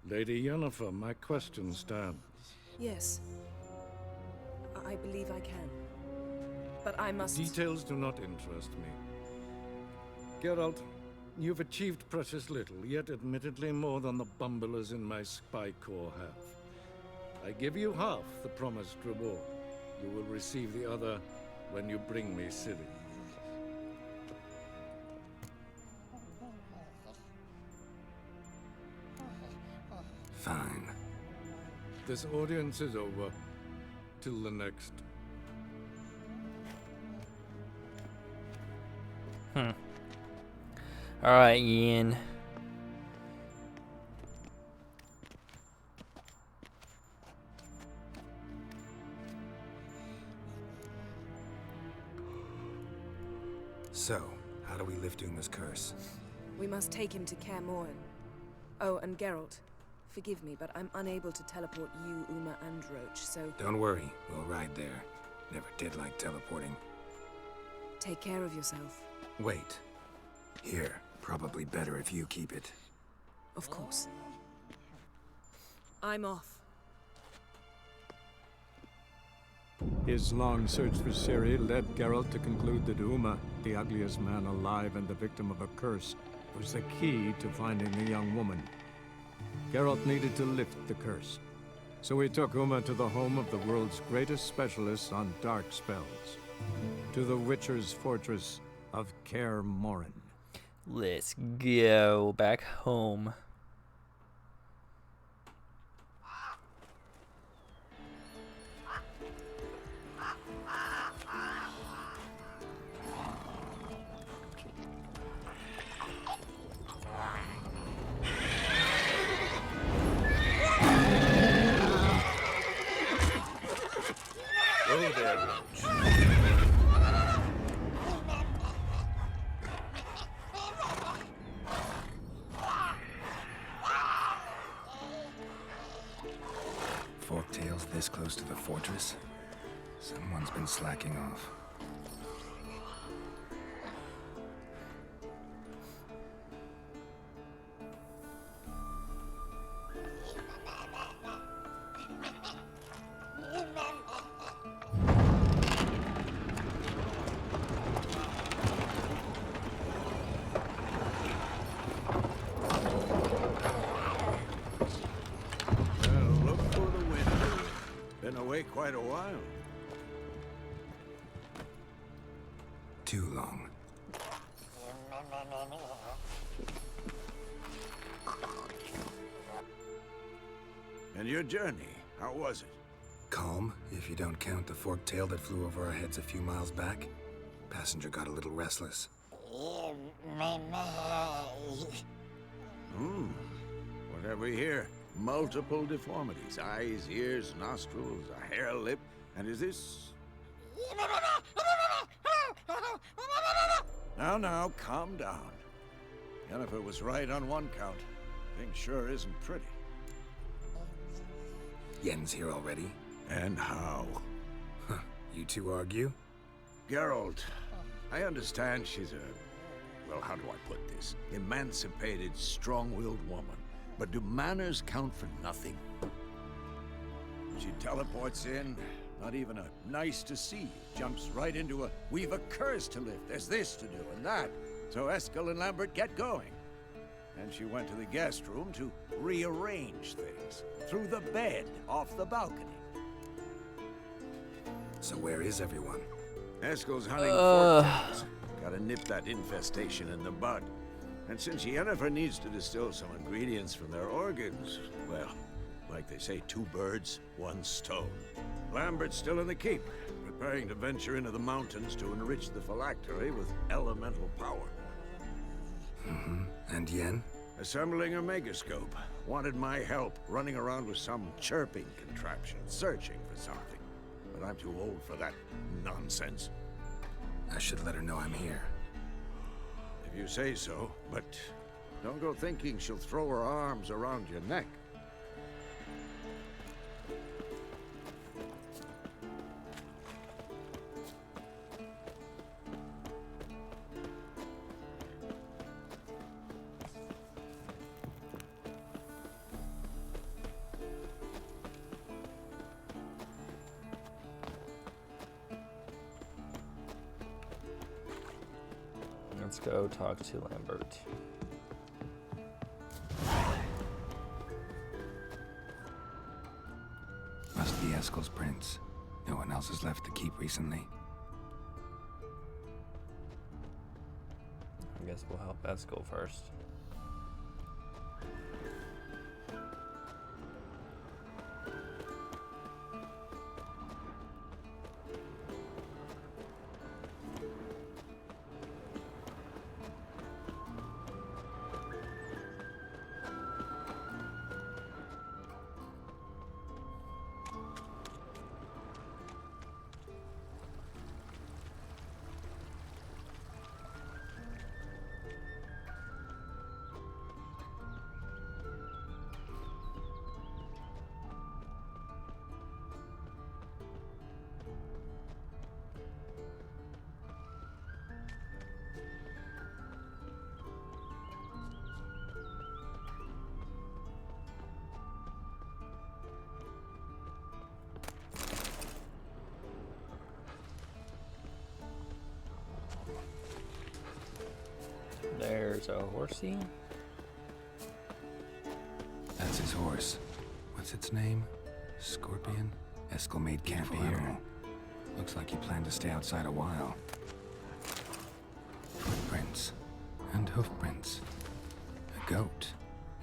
Lady Yennefer, my question stands. Yes. I believe I can. But I must... Details do not interest me. Geralt, you've achieved precious little, yet admittedly more than the bumblers in my spy corps have. I give you half the promised reward. You will receive the other when you bring me Ciris. Fine. This audience is over. Till the next. Alright, Ian. So, how do we lift Uma's curse? We must take him to Kaer Morhen. Oh, and Geralt, forgive me, but I'm unable to teleport you, Uma, and Roach, so... Don't worry, we'll ride there. Never did like teleporting. Take care of yourself. Wait. Here, probably better if you keep it. Of course. I'm off. His long search for Ciri led Geralt to conclude that Uma, the ugliest man alive and the victim of a curse, was the key to finding the young woman. Geralt needed to lift the curse, so he took Uma to the home of the world's greatest specialists on dark spells, to the Witcher's fortress of Kaer Morhen. Let's go back home. Oh, there, Roach. Forktail's this close to the fortress? Someone's been slacking off. Quite a while. Too long. And your journey, how was it? Calm, if you don't count the forktail that flew over our heads a few miles back. Passenger got a little restless. What have we here? Multiple deformities. Eyes, ears, nostrils, a hair lip. And is this... Now, calm down. Yennefer was right on one count. Thing sure isn't pretty. Yen's here already? And how? Huh. You two argue? Geralt, I understand she's a... Well, how do I put this? Emancipated, strong-willed woman. But do manners count for nothing? She teleports in, not even a nice to see. Jumps right into a, we've a curse to lift, there's this to do and that. So Eskel and Lambert get going. and she went to the guest room to rearrange things. Through the bed, off the balcony. So where is everyone? Eskel's hunting fork-tails. Gotta nip that infestation in the bud. And since Yennefer needs to distill some ingredients from their organs, well, like they say, 2 birds, 1 stone. Lambert's still in the keep, preparing to venture into the mountains to enrich the phylactery with elemental power. And Yen? Assembling a megascope. Wanted my help running around with some chirping contraption, searching for something. But I'm too old for that nonsense. I should let her know I'm here. If you say so, but don't go thinking she'll throw her arms around your neck. Let's go talk to Lambert. Must be Eskel's prince. No one else has left the keep recently. I guess we'll help Eskel first. There's a horsey. That's his horse. What's its name? Scorpion? Eskel made camp here. Looks like he planned to stay outside a while. Footprints. And hoofprints. A goat.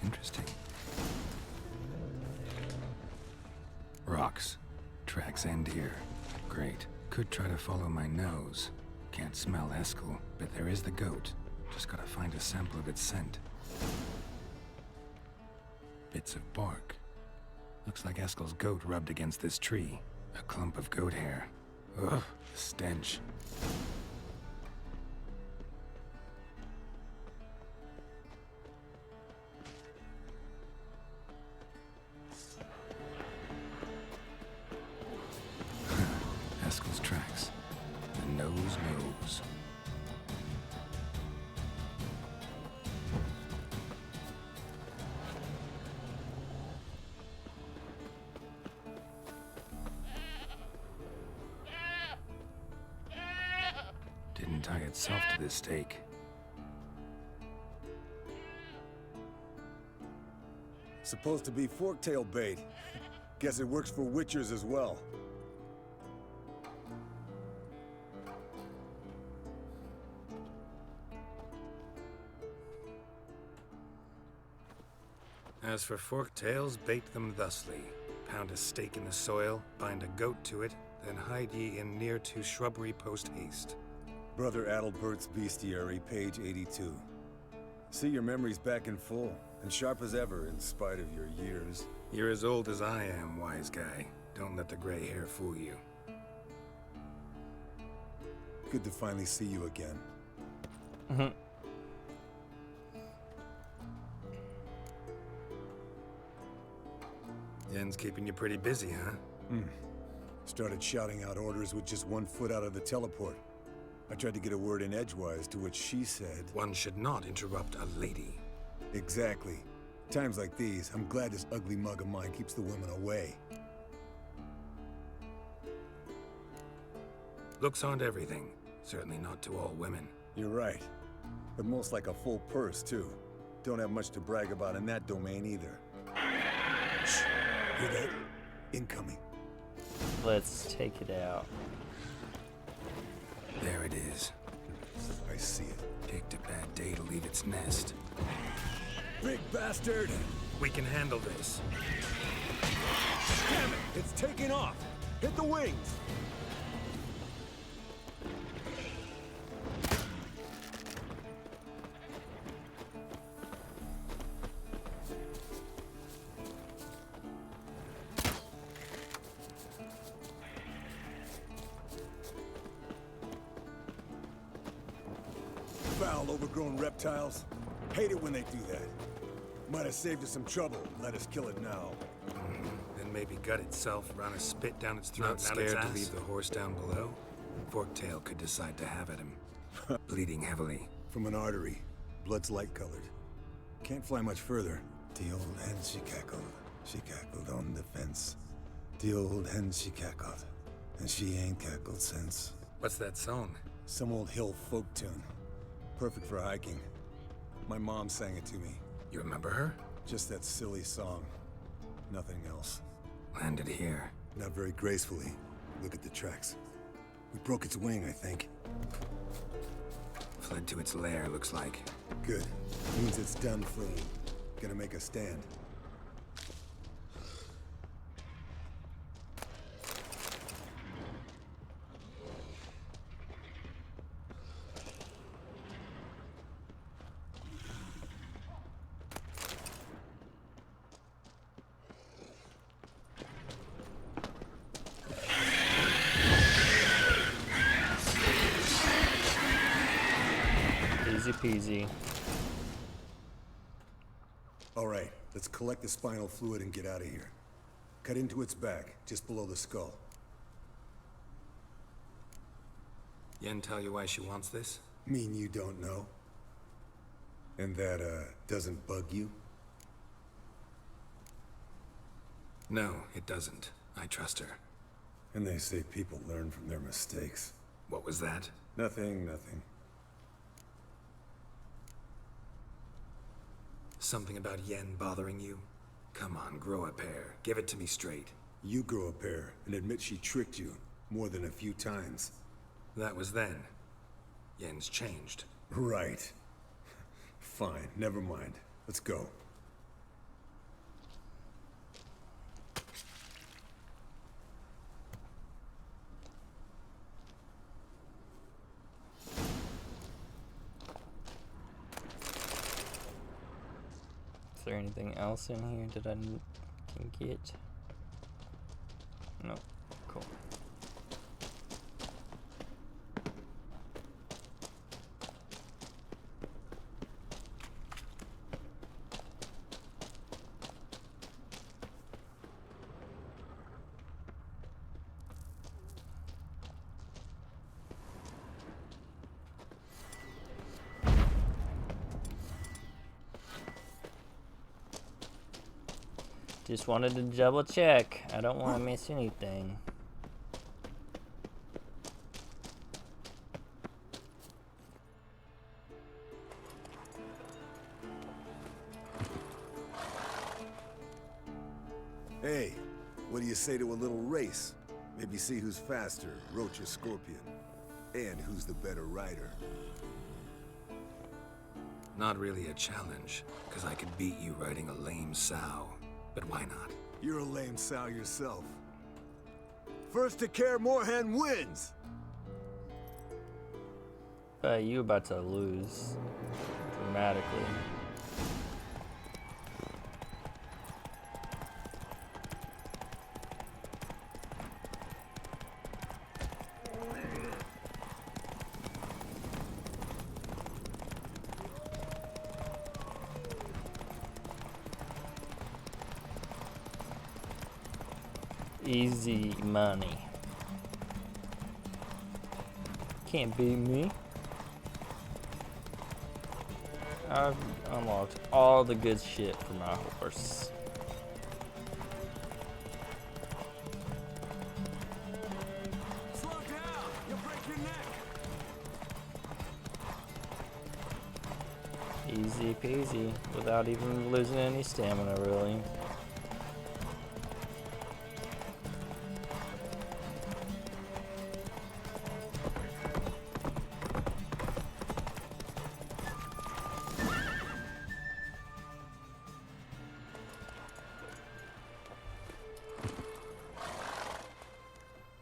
Interesting. Rocks. Tracks end here. Great. Could try to follow my nose. Can't smell Eskel, but there is the goat. Just gotta find a sample of its scent. Bits of bark. Looks like Eskel's goat rubbed against this tree. A clump of goat hair. Ugh, the stench. Eskel's tracks. The nose knows. Didn't tie itself to this stake. Supposed to be forktail bait. Guess it works for witchers as well. As for forktails, bait them thusly. Pound a stake in the soil, bind a goat to it, then hide ye in near to shrubbery post haste. Brother Adalbert's Bestiary, page 82. See, your memory's back in full, and sharp as ever in spite of your years. You're as old as I am, wise guy. Don't let the gray hair fool you. Good to finally see you again. Yen's keeping you pretty busy, huh? Started shouting out orders with just 1 foot out of the teleport. I tried to get a word in edgewise, to which she said... One should not interrupt a lady. Exactly. Times like these, I'm glad this ugly mug of mine keeps the women away. Looks aren't everything. Certainly not to all women. You're right. But most like a full purse, too. Don't have much to brag about in that domain either. Shh. Hear that? Incoming. Let's take it out. There it is. I see it. Picked a bad day to leave its nest. Big bastard! We can handle this. Damn it! It's taking off! Hit the wings! Foul, overgrown reptiles. Hate it when they do that. Might have saved us some trouble. Let us kill it now. Then maybe gut itself, run a spit down its throat. Not scared scared to to leave the horse down below? Forktail could decide to have at him. Bleeding heavily. From an artery. Blood's light-colored. Can't fly much further. The old hen, she cackled. She cackled on the fence. The old hen, she cackled. And she ain't cackled since. What's that song? Some old hill folk tune. Perfect for hiking. My mom sang it to me. You remember her? Just that silly song. Nothing else. Landed here. Not very gracefully. Look at the tracks. We broke its wing, I think. Fled to its lair, looks like. Good. Means it's done fleeing. Gonna make a stand. Easy peasy. All right, let's collect the spinal fluid and get out of here. Cut into its back, just below the skull. Yen tell you why she wants this? Mean you don't know? And that, doesn't bug you? No, it doesn't. I trust her. And they say people learn from their mistakes. What was that? Nothing, nothing. Something about Yen bothering you? Come on, grow a pair. Give it to me straight. You grow a pair and admit she tricked you more than a few times. That was then. Yen's changed. Right. Fine, never mind. Let's go. Is there anything else in here that I can get? No. Cool. Just wanted to double check. I don't want to miss anything. Hey, what do you say to a little race? Maybe see who's faster, Roach or Scorpion. And who's the better rider. Not really a challenge, because I could beat you riding a lame sow. But why not? You're a lame sow yourself. First to Kaer Morhen wins! You about to lose dramatically. Easy money. Can't beat me. I've unlocked all the good shit for my horse. Slow down! You'll break your neck! Easy Easy peasy, without even losing any stamina, really.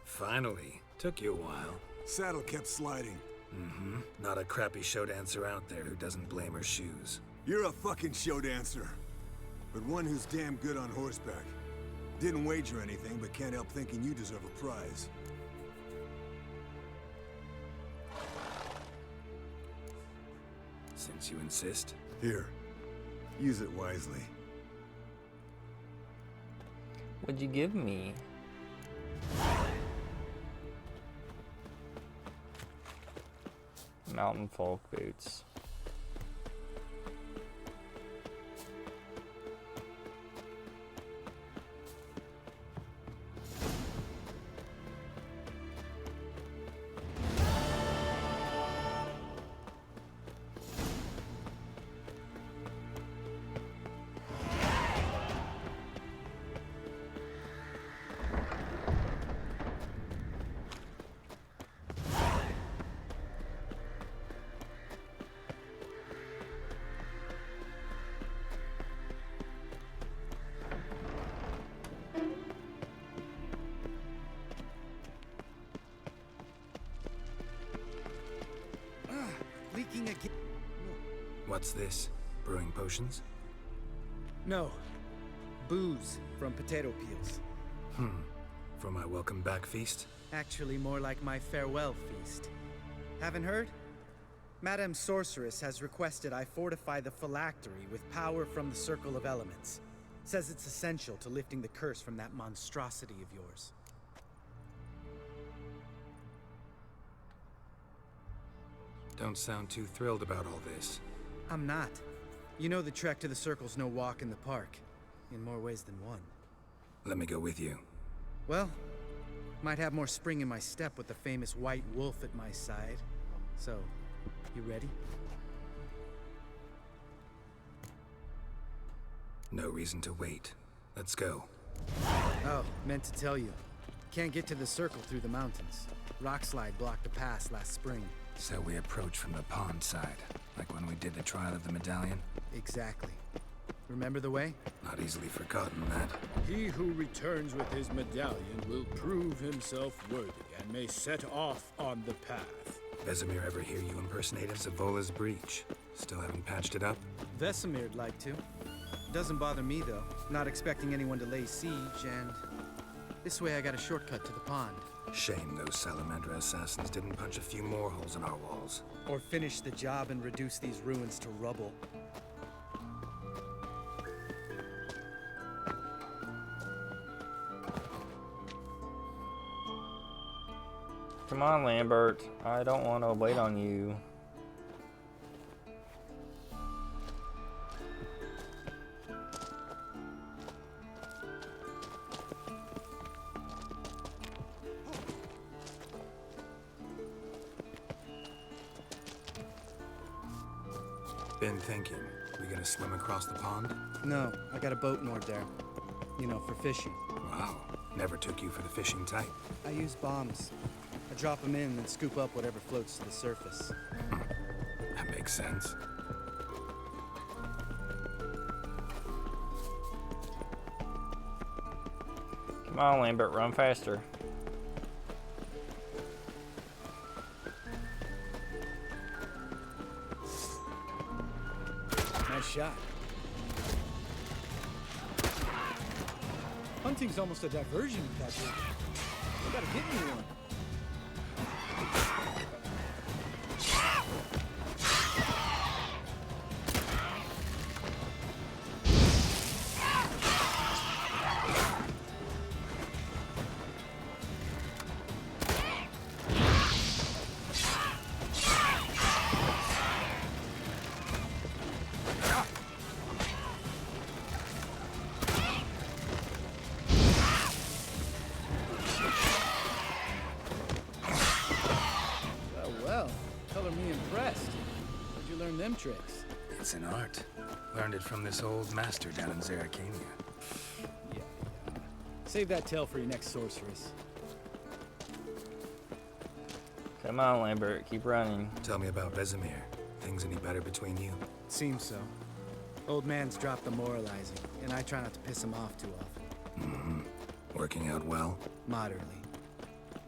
Finally. Took you a while. Saddle kept sliding. Mm-hmm. Not a crappy show dancer out there who doesn't blame her shoes. You're a fucking show dancer. But one who's damn good on horseback. Didn't wager anything, but can't help thinking you deserve a prize. Since you insist. Here. Use it wisely. What'd you give me? Mountain folk boots. Leaking again. What's this? Brewing potions? No. Booze from potato peels. For my welcome back feast? Actually, more like my farewell feast. Haven't heard? Madame Sorceress has requested I fortify the phylactery with power from the Circle of Elements. Says it's essential to lifting the curse from that monstrosity of yours. Don't sound too thrilled about all this. I'm not. You know the trek to the Circle's no walk in the park. In more ways than one. Let me go with you. Well, might have more spring in my step with the famous white wolf at my side. So, you ready? No reason to wait. Let's go. Oh, meant to tell you. Can't get to the Circle through the mountains. Rockslide blocked the pass last spring. So we approach from the pond side, like when we did the trial of the medallion? Exactly. Remember the way? Not easily forgotten, that. He who returns with his medallion will prove himself worthy and may set off on the path. Vesemir ever hear you impersonating Zavola's breach? Still haven't patched it up? Vesemir'd like to. Doesn't bother me, though. Not expecting anyone to lay siege, and this way I got a shortcut to the pond. Shame those Salamander assassins didn't punch a few more holes in our walls. Or finish the job and reduce these ruins to rubble. Come on, Lambert. I don't want to wait on you. Been thinking. We gonna swim across the pond? No, I got a boat moored there. You know, for fishing. Wow. Never took you for the fishing type. I use bombs. I drop them in and scoop up whatever floats to the surface. That makes sense. Come on, Lambert, run faster. Nice shot. Hunting's almost a diversion with that dude. I gotta get me one. Well, color me impressed. Where'd you learn them tricks? It's an art. Learned it from this old master down in Zerrikania. Yeah. Save that tale for your next sorceress. Come on, Lambert, keep running. Tell me about Vesemir. Things any better between you? Seems so. Old man's dropped the moralizing, and I try not to piss him off too often. Mm-hmm. Working out well? Moderately.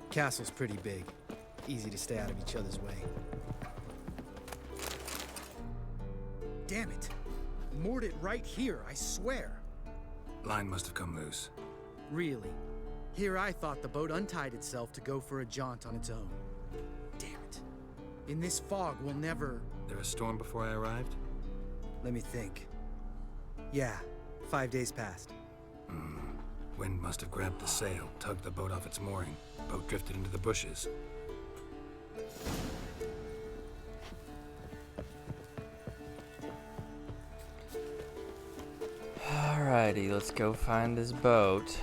Castle's pretty big. Easy to stay out of each other's way. Damn it! Moored it right here, I swear. Line must have come loose. Really? Here I thought the boat untied itself to go for a jaunt on its own. Damn it. In this fog, we'll never... There a storm before I arrived? Let me think. Yeah, 5 days passed. Wind must have grabbed the sail, tugged the boat off its mooring. Boat drifted into the bushes. Alrighty, let's go find this boat.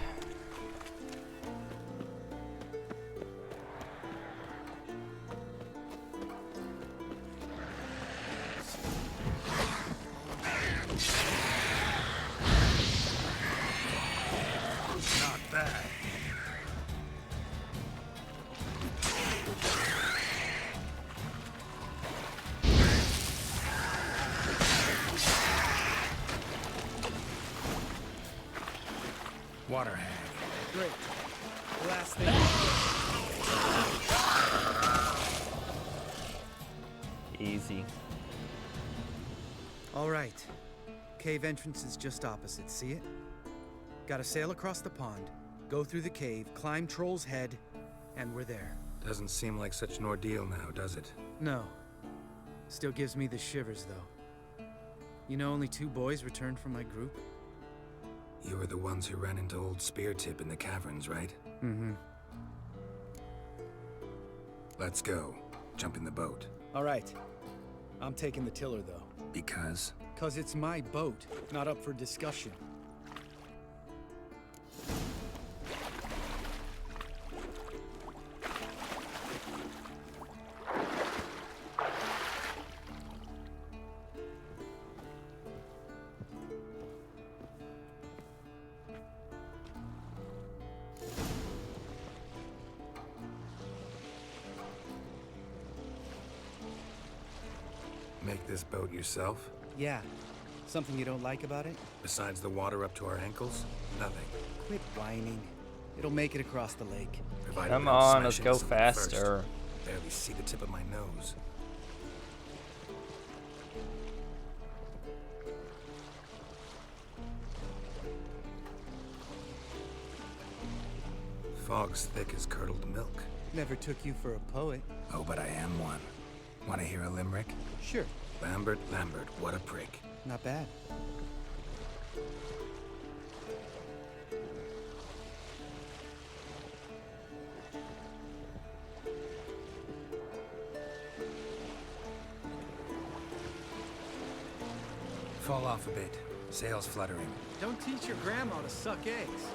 Not bad. Water hag. Great. Last thing. Easy. All right. Cave entrance is just opposite, see it? Gotta sail across the pond, go through the cave, climb Troll's Head, and we're there. Doesn't seem like such an ordeal now, does it? No. Still gives me the shivers, though. You know only 2 boys returned from my group? You were the ones who ran into old Speartip in the caverns, right? Mm-hmm. Let's go. Jump in the boat. All right. I'm taking the tiller, though. Because? 'Cause it's my boat, not up for discussion. Make this boat yourself? Yeah. Something you don't like about it? Besides the water up to our ankles? Nothing. Quit whining. It'll make it across the lake. Provided Come we don't on, smash let's into go something faster. First. Barely see the tip of my nose. Fog's thick as curdled milk. Never took you for a poet. Oh, but I am one. Want to hear a limerick? Sure. Lambert, Lambert, what a prick. Not bad. Fall off a bit. Sails fluttering. Don't teach your grandma to suck eggs.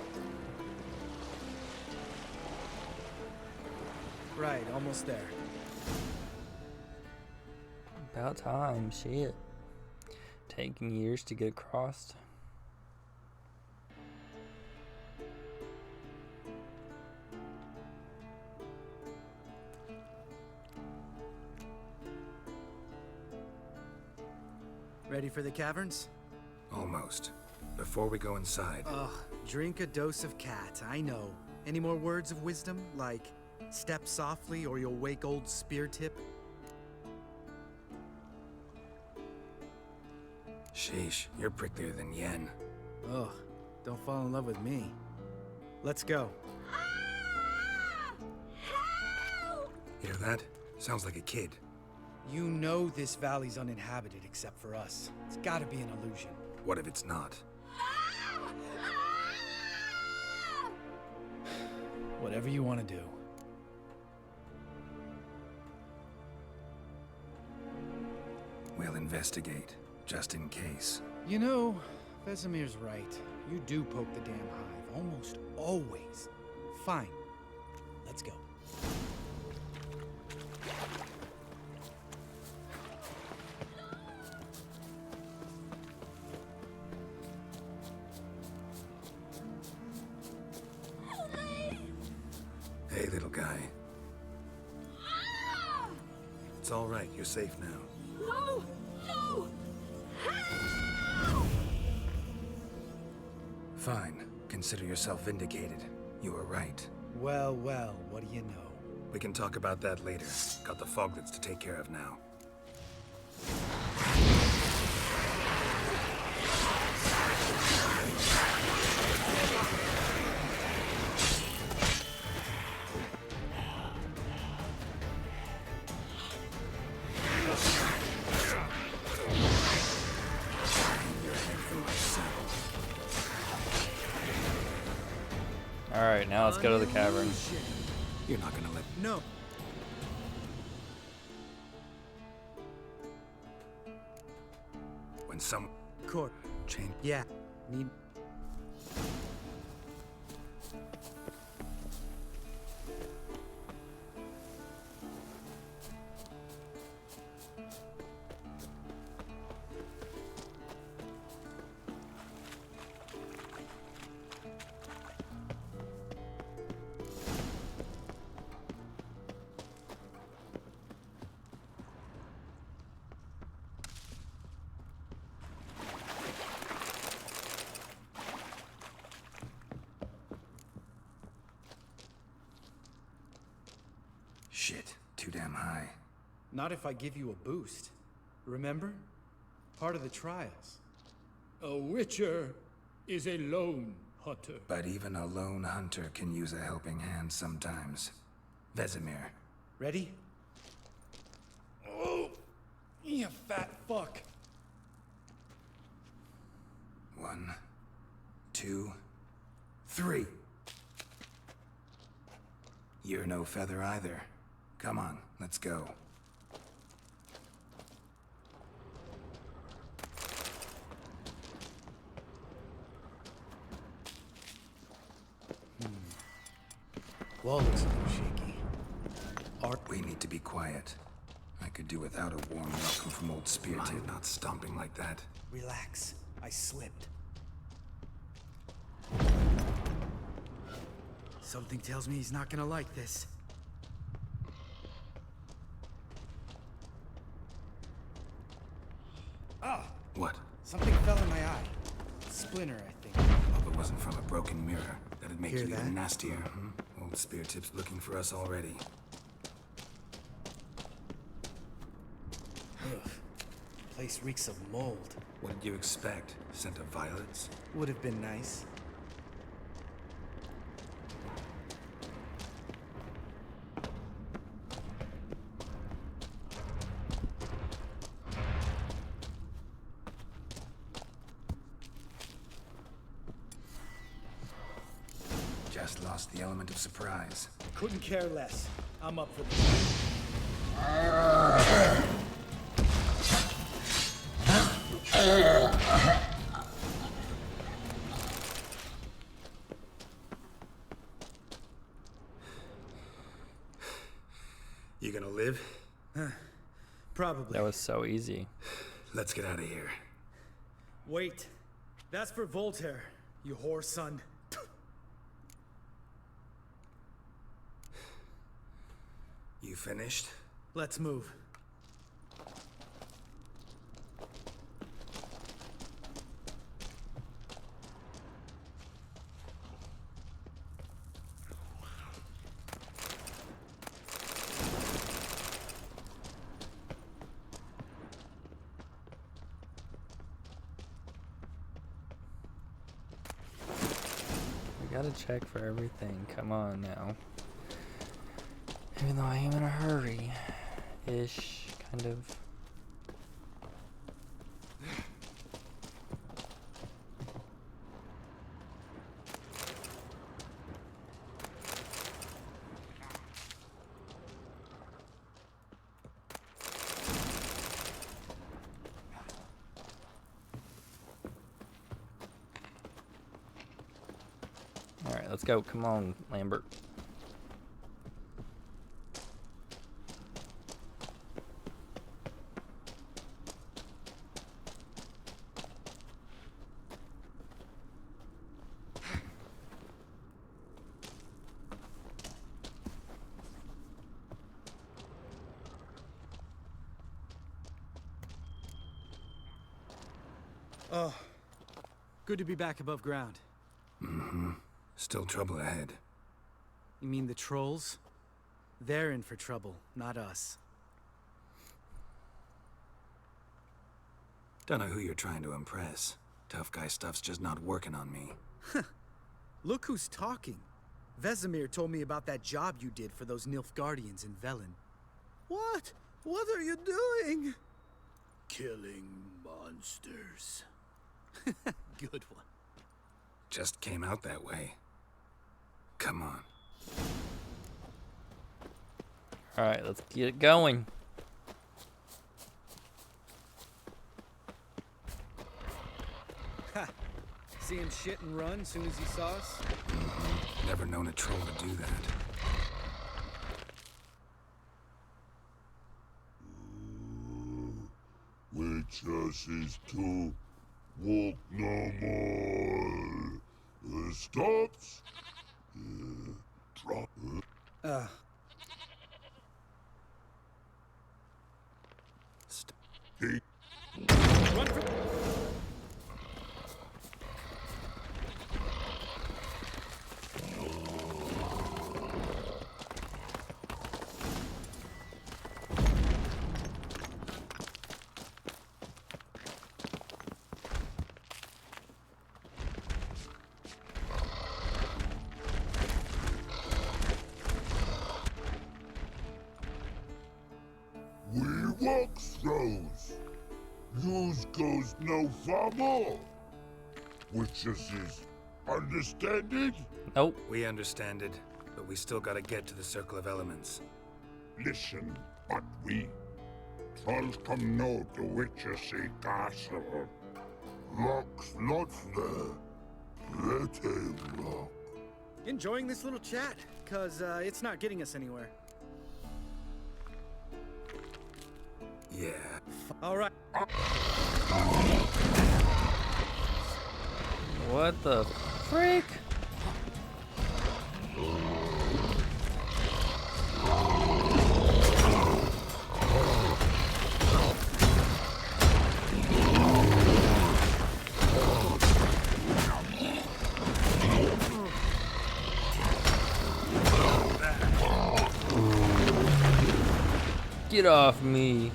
Right, almost there. About time, shit. Taking years to get across. Ready for the caverns? Almost. Before we go inside. Ugh, drink a dose of cat, I know. Any more words of wisdom, like step softly or you'll wake old Speartip? Sheesh, you're pricklier than Yen. Ugh, don't fall in love with me. Let's go. Hear that? Sounds like a kid. You know this valley's uninhabited except for us. It's gotta be an illusion. What if it's not? Whatever you want to do. We'll investigate, just in case. You know, Vesemir's right. You do poke the damn hive, almost always. Fine. Let's go. Hey, little guy. It's all right. You're safe now. No! No! Fine. Consider yourself vindicated. You were right. Well, well, what do you know? We can talk about that later. Got the foglets to take care of now. Alright, now let's go to the cavern. You're not gonna let... No. When some... Court. Chain... Yeah. Need... Shit. Too damn high. Not if I give you a boost. Remember? Part of the trials. A witcher is a lone hunter. But even a lone hunter can use a helping hand sometimes. Vesemir. Ready? Oh! You fat fuck! 1, 2, 3. You're no feather either. Come on, let's go. Wall looks a little shaky. We need to be quiet. I could do without a warm welcome from old Spear Tip. Not stomping like that. Relax. I slipped. Something tells me he's not gonna like this. Ah! What? Something fell in my eye. Splinter, I think. Hope it wasn't from a broken mirror. That'd make Hear you that? even nastier. Old Spear Tip's looking for us already. Ugh. Place reeks of mold. What did you expect? Scent of violets? Would have been nice. Just lost the element of surprise. Couldn't care less. I'm up for this. You gonna live? Probably. That was so easy. Let's get out of here. Wait. That's for Voltaire, you whore son. You finished? Let's move. We gotta check for everything. Come on now. Even though I am in a hurry. Ish, kind of. Alright, let's go. Come on, Lambert. Oh, good to be back above ground. Mm-hmm. Still trouble ahead. You mean the trolls? They're in for trouble, not us. Don't know who you're trying to impress. Tough guy stuff's just not working on me. Look who's talking. Vesemir told me about that job you did for those Nilfgaardians in Velen. What? What are you doing? Killing monsters. Good one. Just came out that way. Come on. Alright, let's get it going. Ha! See him shit and run as soon as he saw us? Never known a troll to do that. Witches is to walk no more. Stops. Drop. Run for... We Walkhthroughs. Yous goes no far more. Witches is understand it? Nope. We understand it, but we still gotta get to the Circle of Elements. Listen, but we trolls come no to Witches castle. Rocks not there. Let him rock. Enjoying this little chat, cause it's not getting us anywhere. Yeah. All right. What the freak? Get off me.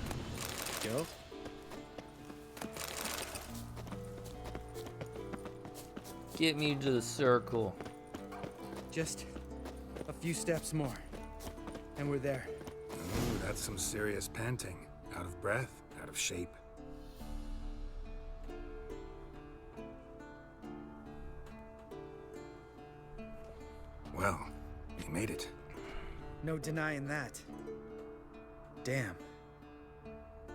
Go. Get me to the circle. Just a few steps more, and we're there. Ooh, that's some serious panting. Out of breath, out of shape. Well, we made it. No denying that. Damn.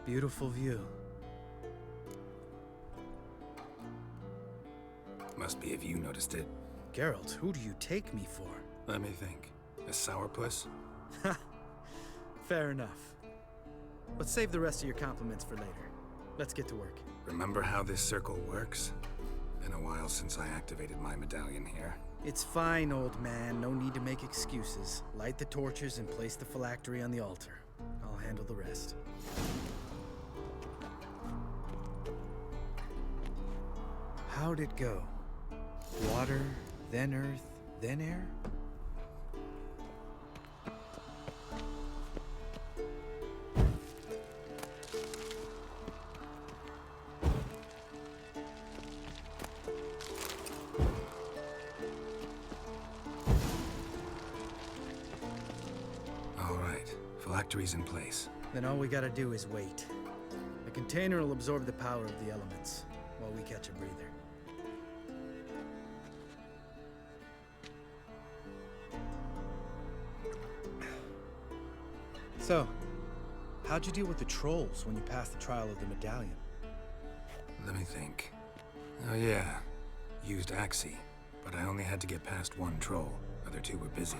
Beautiful view. Must be if you noticed it. Geralt, who do you take me for? Let me think. A sourpuss? Fair enough. But save the rest of your compliments for later. Let's get to work. Remember how this circle works? Been a while since I activated my medallion here. It's fine, old man. No need to make excuses. Light the torches and place the phylactery on the altar. I'll handle the rest. How'd it go? Water, then earth, then air? All right, phylactery's in place. Then all we gotta do is wait. The container will absorb the power of the elements, while we catch a breather. So, how'd you deal with the trolls when you passed the trial of the medallion? Let me think. Oh yeah, used Axii, but I only had to get past one troll. Other two were busy.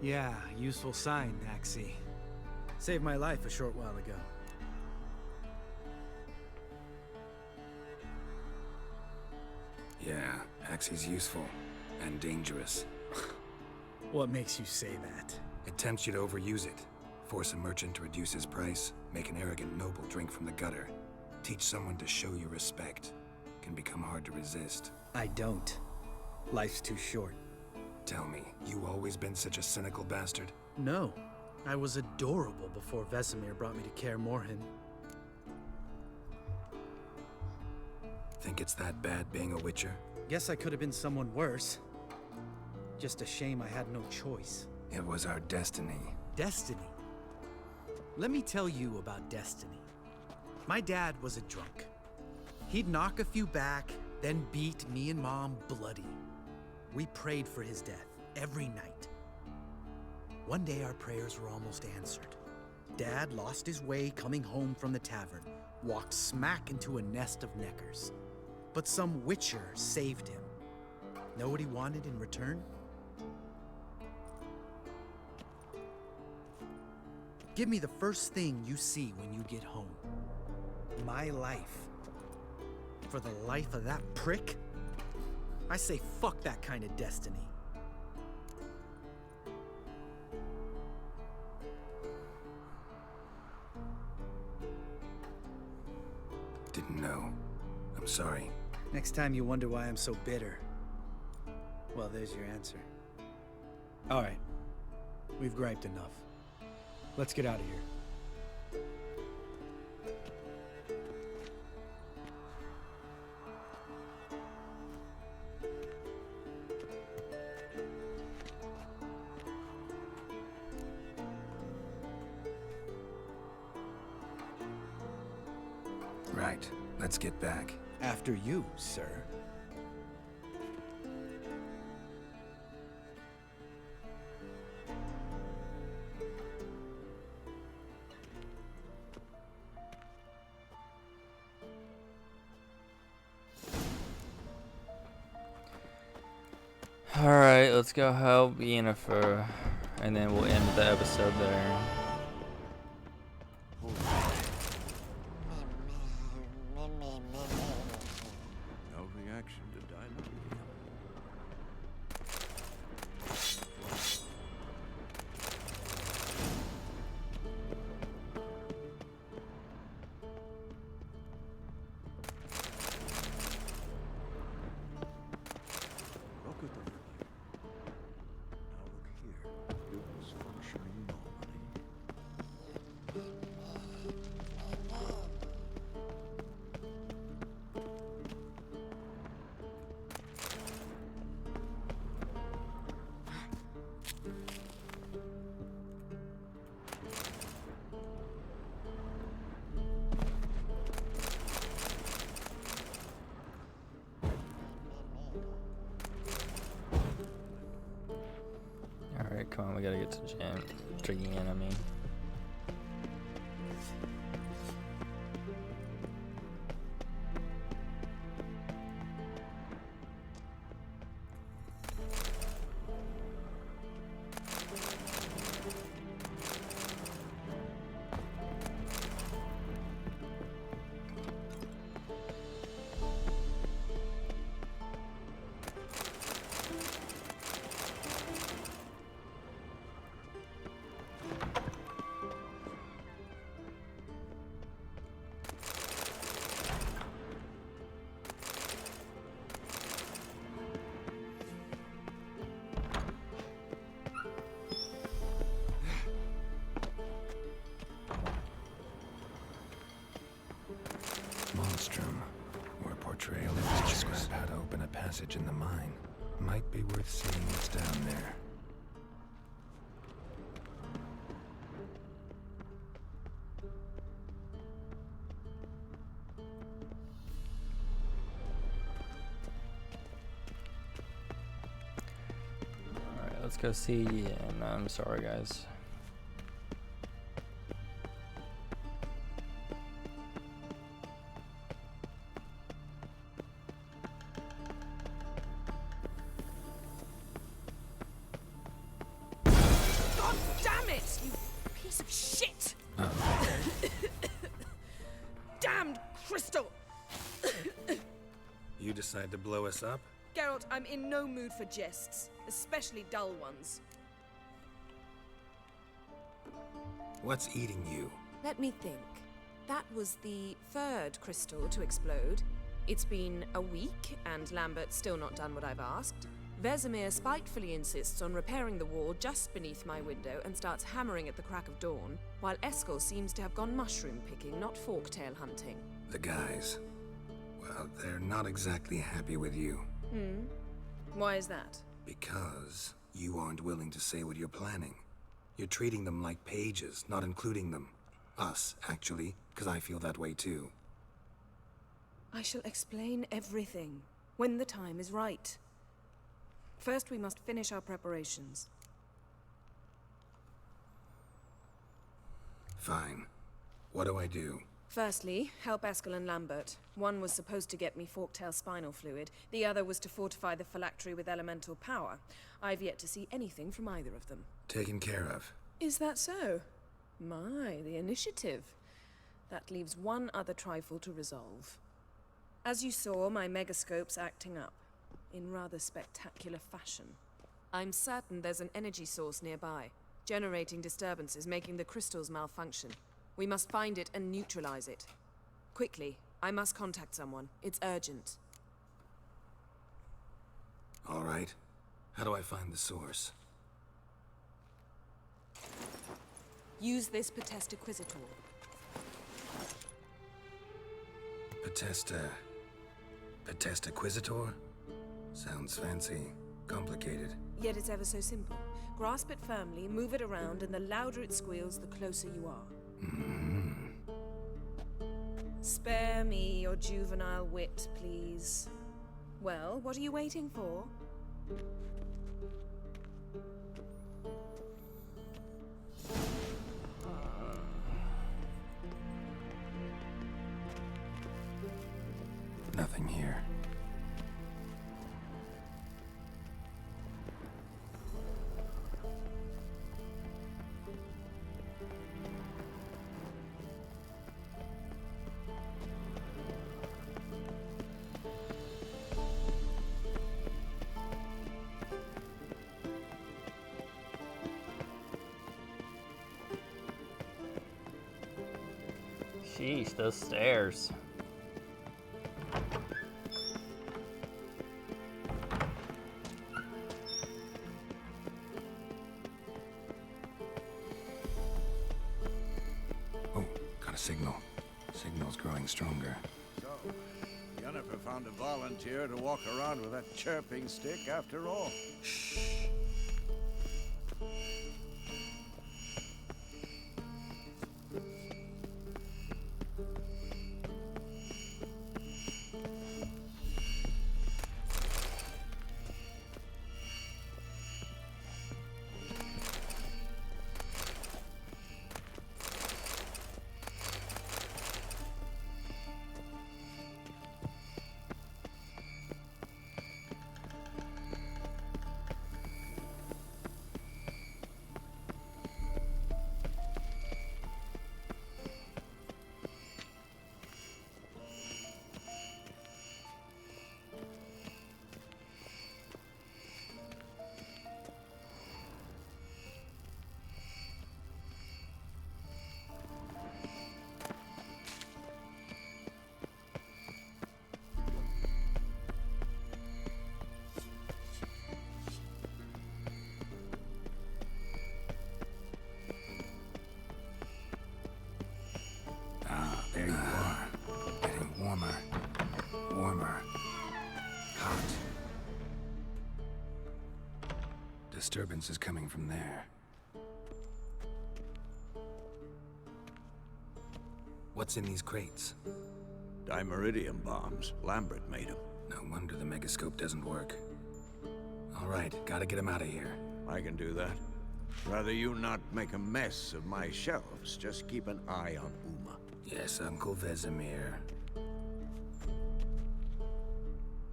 Yeah, useful sign, Axii. Saved my life a short while ago. Yeah, Axii's useful. And dangerous. What makes you say that? It tempts you to overuse it. Force a merchant to reduce his price. Make an arrogant noble drink from the gutter. Teach someone to show you respect. can become hard to resist. I don't. Life's too short. Tell me, you always been such a cynical bastard? No. I was adorable before Vesemir brought me to Kaer Morhen. Think it's that bad being a Witcher? Guess I could have been someone worse. Just a shame I had no choice. It was our destiny. Destiny? Let me tell you about destiny. My dad was a drunk. He'd knock a few back, then beat me and Mom bloody. We prayed for his death every night. One day our prayers were almost answered. Dad lost his way coming home from the tavern, walked smack into a nest of neckers. But some Witcher saved him. Know what he wanted in return? Give me the first thing you see when you get home. My life. For the life of that prick? I say fuck that kind of destiny. Didn't know. I'm sorry. Next time you wonder why I'm so bitter, well, there's your answer. All right. We've griped enough. Let's get out of here. Right. Let's get back. After you, sir. Alright, let's go help Yennefer, and then we'll end the episode there. No reaction to dynamite. Look at the now look here. It was functioning normally. Alright, come on, we gotta get to Yen, I mean. Monstrum, or a portrayal of describe how to open a passage in the mine. Might be worth seeing what's down there. Alright, let's go see Yen. I'm sorry, guys. God damn it, you piece of shit! Damned crystal! You decide to blow us up? Geralt, I'm in no mood for jests, especially dull ones. What's eating you? Let me think. That was the third crystal to explode. It's been a week, and Lambert's still not done what I've asked. Vesemir spitefully insists on repairing the wall just beneath my window and starts hammering at the crack of dawn, while Eskel seems to have gone mushroom picking, not forktail hunting. The guys, well, they're not exactly happy with you. Why is that? Because you aren't willing to say what you're planning. You're treating them like pages, not including them. Us, actually, because I feel that way too. I shall explain everything when the time is right. First, we must finish our preparations. Fine. What do I do? Firstly, help Eskel and Lambert. One was supposed to get me forktail spinal fluid. The other was to fortify the phylactery with elemental power. I've yet to see anything from either of them. Taken care of. Is that so? My, the initiative. That leaves one other trifle to resolve. As you saw, my megascope's acting up, in rather spectacular fashion. I'm certain there's an energy source nearby, generating disturbances, making the crystals malfunction. We must find it and neutralize it. Quickly, I must contact someone. It's urgent. All right. How do I find the source? Use this Potestaquizator. Potestaquizator? Sounds fancy. Complicated. Yet it's ever so simple. Grasp it firmly, move it around, and the louder it squeals, the closer you are. Spare me your juvenile wit, please. Well, what are you waiting for? Nothing here. Sheesh, those stairs. Oh, got a signal. Signal's growing stronger. So, Yennefer found a volunteer to walk around with that chirping stick after all. Shh. There you are. Getting warmer. Warmer. Hot. Disturbance is coming from there. What's in these crates? Dimeridium bombs. Lambert made them. No wonder the megascope doesn't work. All right, gotta get him out of here. I can do that. Rather you not make a mess of my shelves, just keep an eye on Uma. Yes, Uncle Vesemir.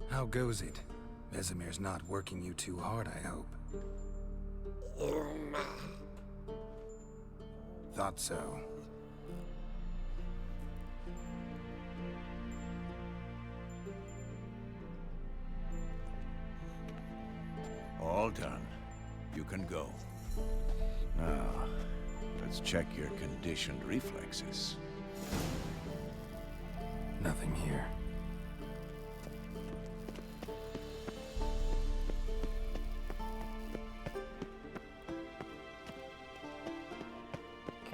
How goes it? Vesemir's not working you too hard, I hope. Thought so. All done. You can go. Now, let's check your conditioned reflexes. Nothing here.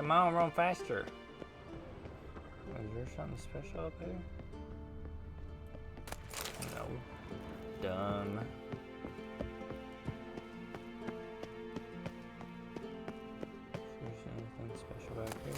Come on, run faster. Is there something special up here? No. Dumb. Is there anything special back here?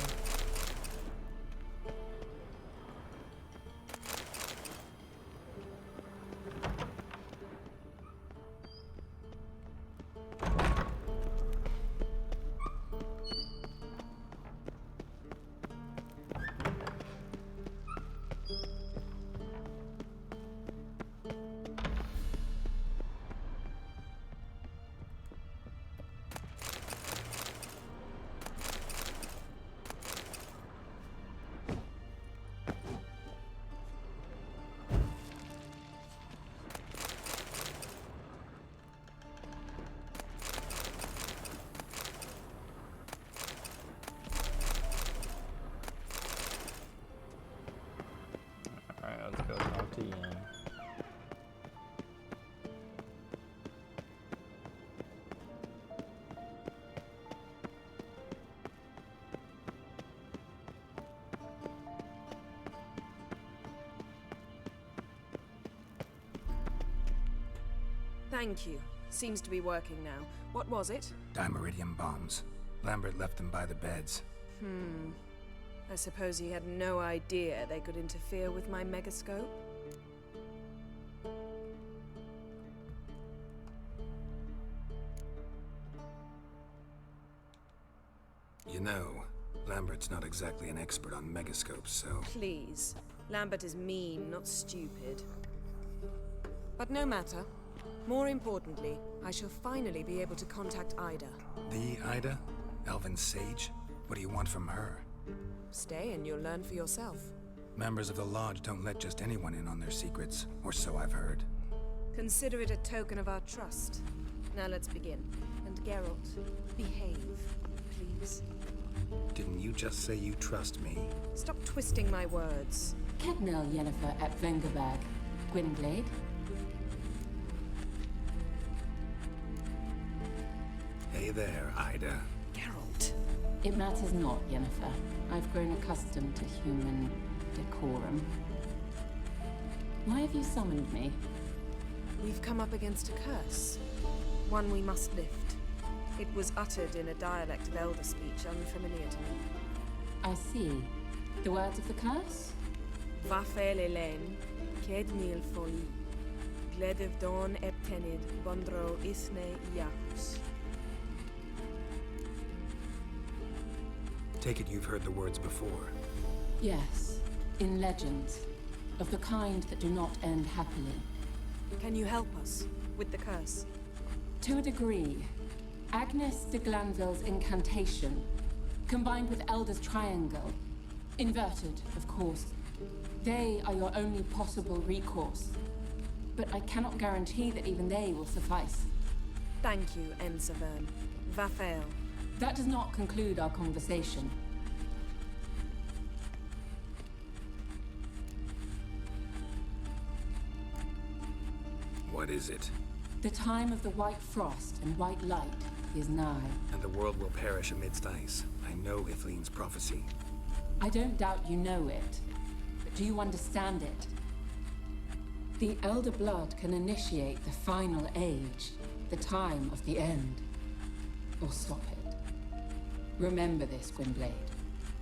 Let's go talk to Yen. Thank you. Seems to be working now. What was it? Dimeridium bombs. Lambert left them by the beds. I suppose he had no idea they could interfere with my megascope? You know, Lambert's not exactly an expert on megascopes, so... Please. Lambert is mean, not stupid. But no matter. More importantly, I shall finally be able to contact Ida. The Ida? Elven Sage? What do you want from her? Stay and you'll learn for yourself. Members of the Lodge don't let just anyone in on their secrets, or so I've heard. Consider it a token of our trust. Now let's begin. And Geralt, behave, please. Didn't you just say you trust me? Stop twisting my words. Kednel Yennefer at Vengerberg. Gwynblade? Hey there, Ida. Geralt. It matters not, Yennefer. I've grown accustomed to human decorum. Why have you summoned me? We've come up against a curse. One we must lift. It was uttered in a dialect of Elder speech unfamiliar to me. I see. The words of the curse? Vafel Elen, Kednil Foli, Gledev Don Eptenid, Bondro Isne Iacus. Take it you've heard the words before. Yes, in legends. Of the kind that do not end happily. Can you help us with the curse? To a degree. Agnes de Glanville's incantation, combined with Elder's triangle, inverted, of course. They are your only possible recourse. But I cannot guarantee that even they will suffice. Thank you, Ensavern. Vafel. That does not conclude our conversation. What is it? The time of the white frost and white light is nigh. And the world will perish amidst ice. I know Ithleen's prophecy. I don't doubt you know it, but do you understand it? The Elder Blood can initiate the final age, the time of the end, or stop it. Remember this, Gwynblade,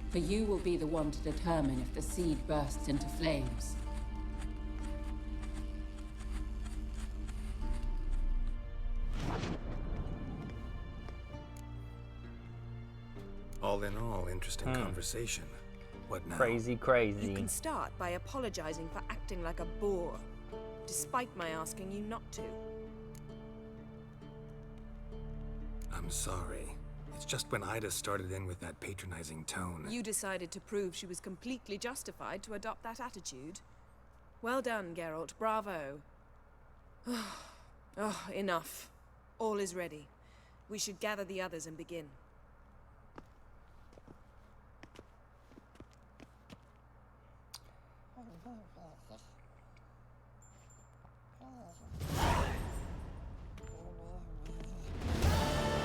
for you will be the one to determine if the seed bursts into flames. All in all, interesting conversation. What now? Crazy. You can start by apologizing for acting like a boor, despite my asking you not to. I'm sorry. It's just when Ida started in with that patronizing tone. You decided to prove she was completely justified to adopt that attitude. Well done, Geralt. Bravo. Oh, enough. All is ready. We should gather the others and begin.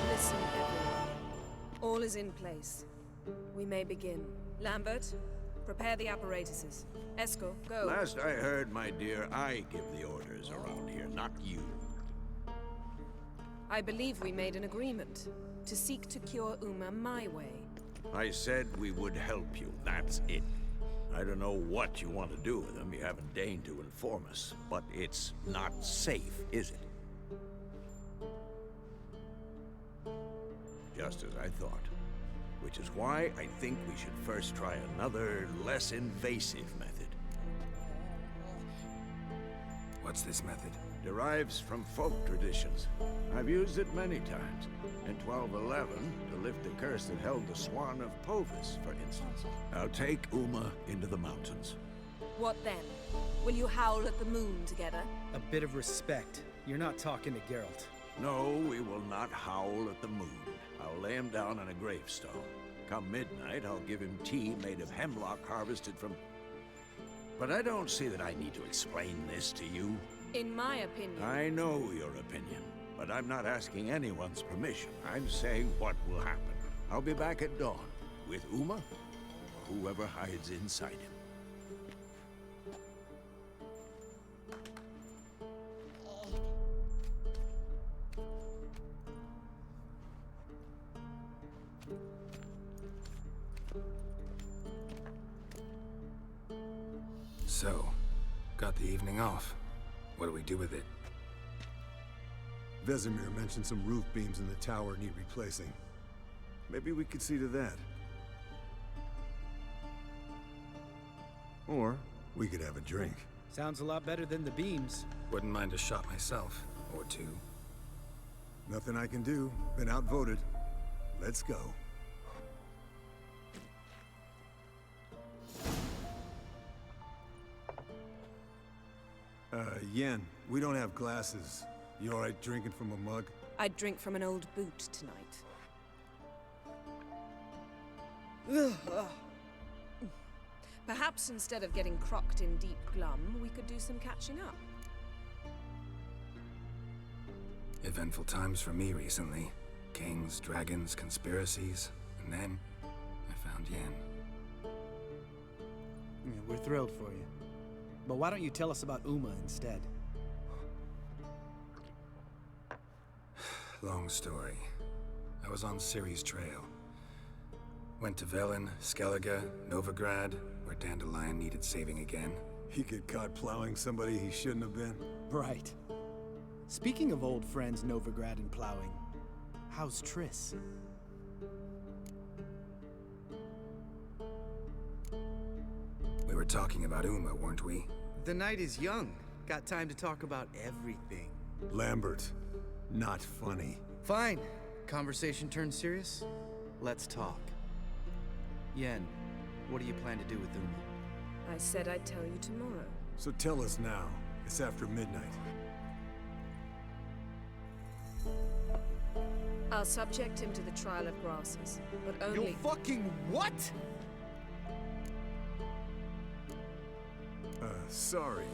Listen, everyone. All is in place. We may begin. Lambert, prepare the apparatuses. Esco, go. Last I heard, my dear, I give the orders around here, not you. I believe we made an agreement to seek to cure Uma my way. I said we would help you, that's it. I don't know what you want to do with them, you haven't deigned to inform us, but it's not safe, is it? Just as I thought. Which is why I think we should first try another, less invasive method. What's this method? Derives from folk traditions. I've used it many times. In 1211, to lift the curse that held the Swan of Povis, for instance. I'll take Uma into the mountains. What then? Will you howl at the moon together? A bit of respect. You're not talking to Geralt. No, we will not howl at the moon. I'll lay him down on a gravestone. Come midnight, I'll give him tea made of hemlock harvested from... But I don't see that I need to explain this to you. In my opinion... I know your opinion, but I'm not asking anyone's permission. I'm saying what will happen. I'll be back at dawn, with Uma, or whoever hides inside him. So, got the evening off. What do we do with it? Vesemir mentioned some roof beams in the tower need replacing. Maybe we could see to that. Or we could have a drink. Sounds a lot better than the beams. Wouldn't mind a shot myself, or two. Nothing I can do. Been outvoted. Let's go. Yen, we don't have glasses. You alright drinking from a mug? I'd drink from an old boot tonight. Perhaps instead of getting crocked in deep glum, we could do some catching up. Eventful times for me recently. Kings, dragons, conspiracies, and then I found Yen. Yeah, we're thrilled for you. But why don't you tell us about Uma instead? Long story. I was on Ciris' trail. Went to Velen, Skellige, Novigrad, where Dandelion needed saving again. He get caught plowing somebody he shouldn't have been. Right. Speaking of old friends Novigrad and plowing, how's Triss? We were talking about Uma, weren't we? The night is young. Got time to talk about everything. Lambert, not funny. Fine. Conversation turned serious? Let's talk. Yen, what do you plan to do with Uma? I said I'd tell you tomorrow. So tell us now. It's after midnight. I'll subject him to the trial of grasses, but only— You fucking what?! Sorry.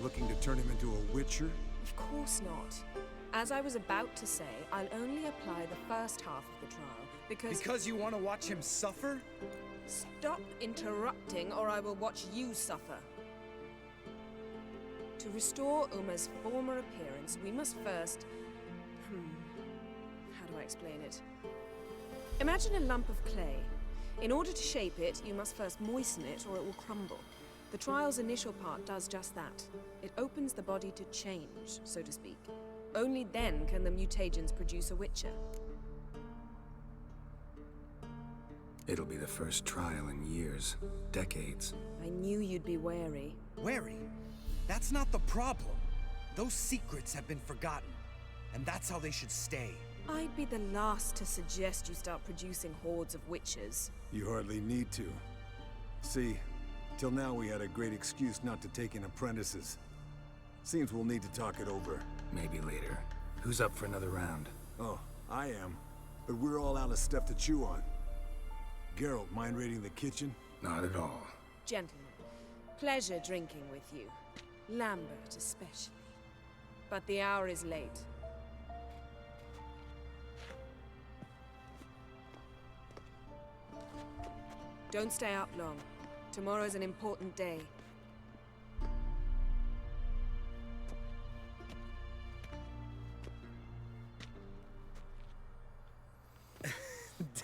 Looking to turn him into a witcher? Of course not. As I was about to say, I'll only apply the first half of the trial, because— Because you want to watch him suffer? Stop interrupting, or I will watch you suffer. To restore Uma's former appearance, we must first— how do I explain it? Imagine a lump of clay. In order to shape it, you must first moisten it, or it will crumble. The trial's initial part does just that. It opens the body to change, so to speak. Only then can the mutagens produce a witcher. It'll be the first trial in years, decades. I knew you'd be wary. Wary? That's not the problem. Those secrets have been forgotten, and that's how they should stay. I'd be the last to suggest you start producing hordes of witches. You hardly need to. See, till now we had a great excuse not to take in apprentices. Seems we'll need to talk it over. Maybe later. Who's up for another round? Oh, I am. But we're all out of stuff to chew on. Geralt, mind raiding the kitchen? Not at all. Gentlemen, pleasure drinking with you. Lambert especially. But the hour is late. Don't stay up long. Tomorrow's an important day.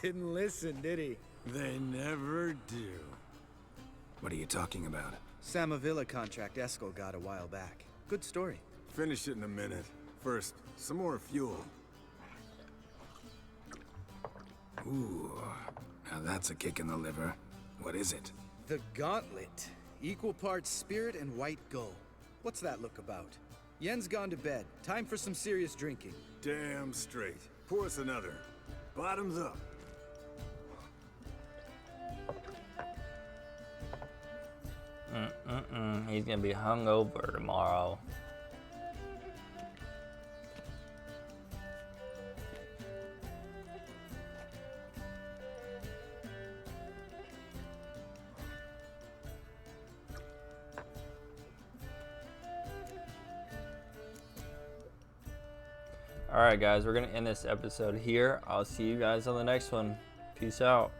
Didn't listen, did he? They never do. What are you talking about? Samavilla contract Eskel got a while back. Good story. Finish it in a minute. First, some more fuel. Ooh, now that's a kick in the liver. What is it? The Gauntlet. Equal parts spirit and white gull. What's that look about? Yen's gone to bed. Time for some serious drinking. Damn straight. Pour us another. Bottoms up. He's gonna be hungover tomorrow. Alright guys, we're gonna end this episode here. I'll see you guys on the next one. Peace out.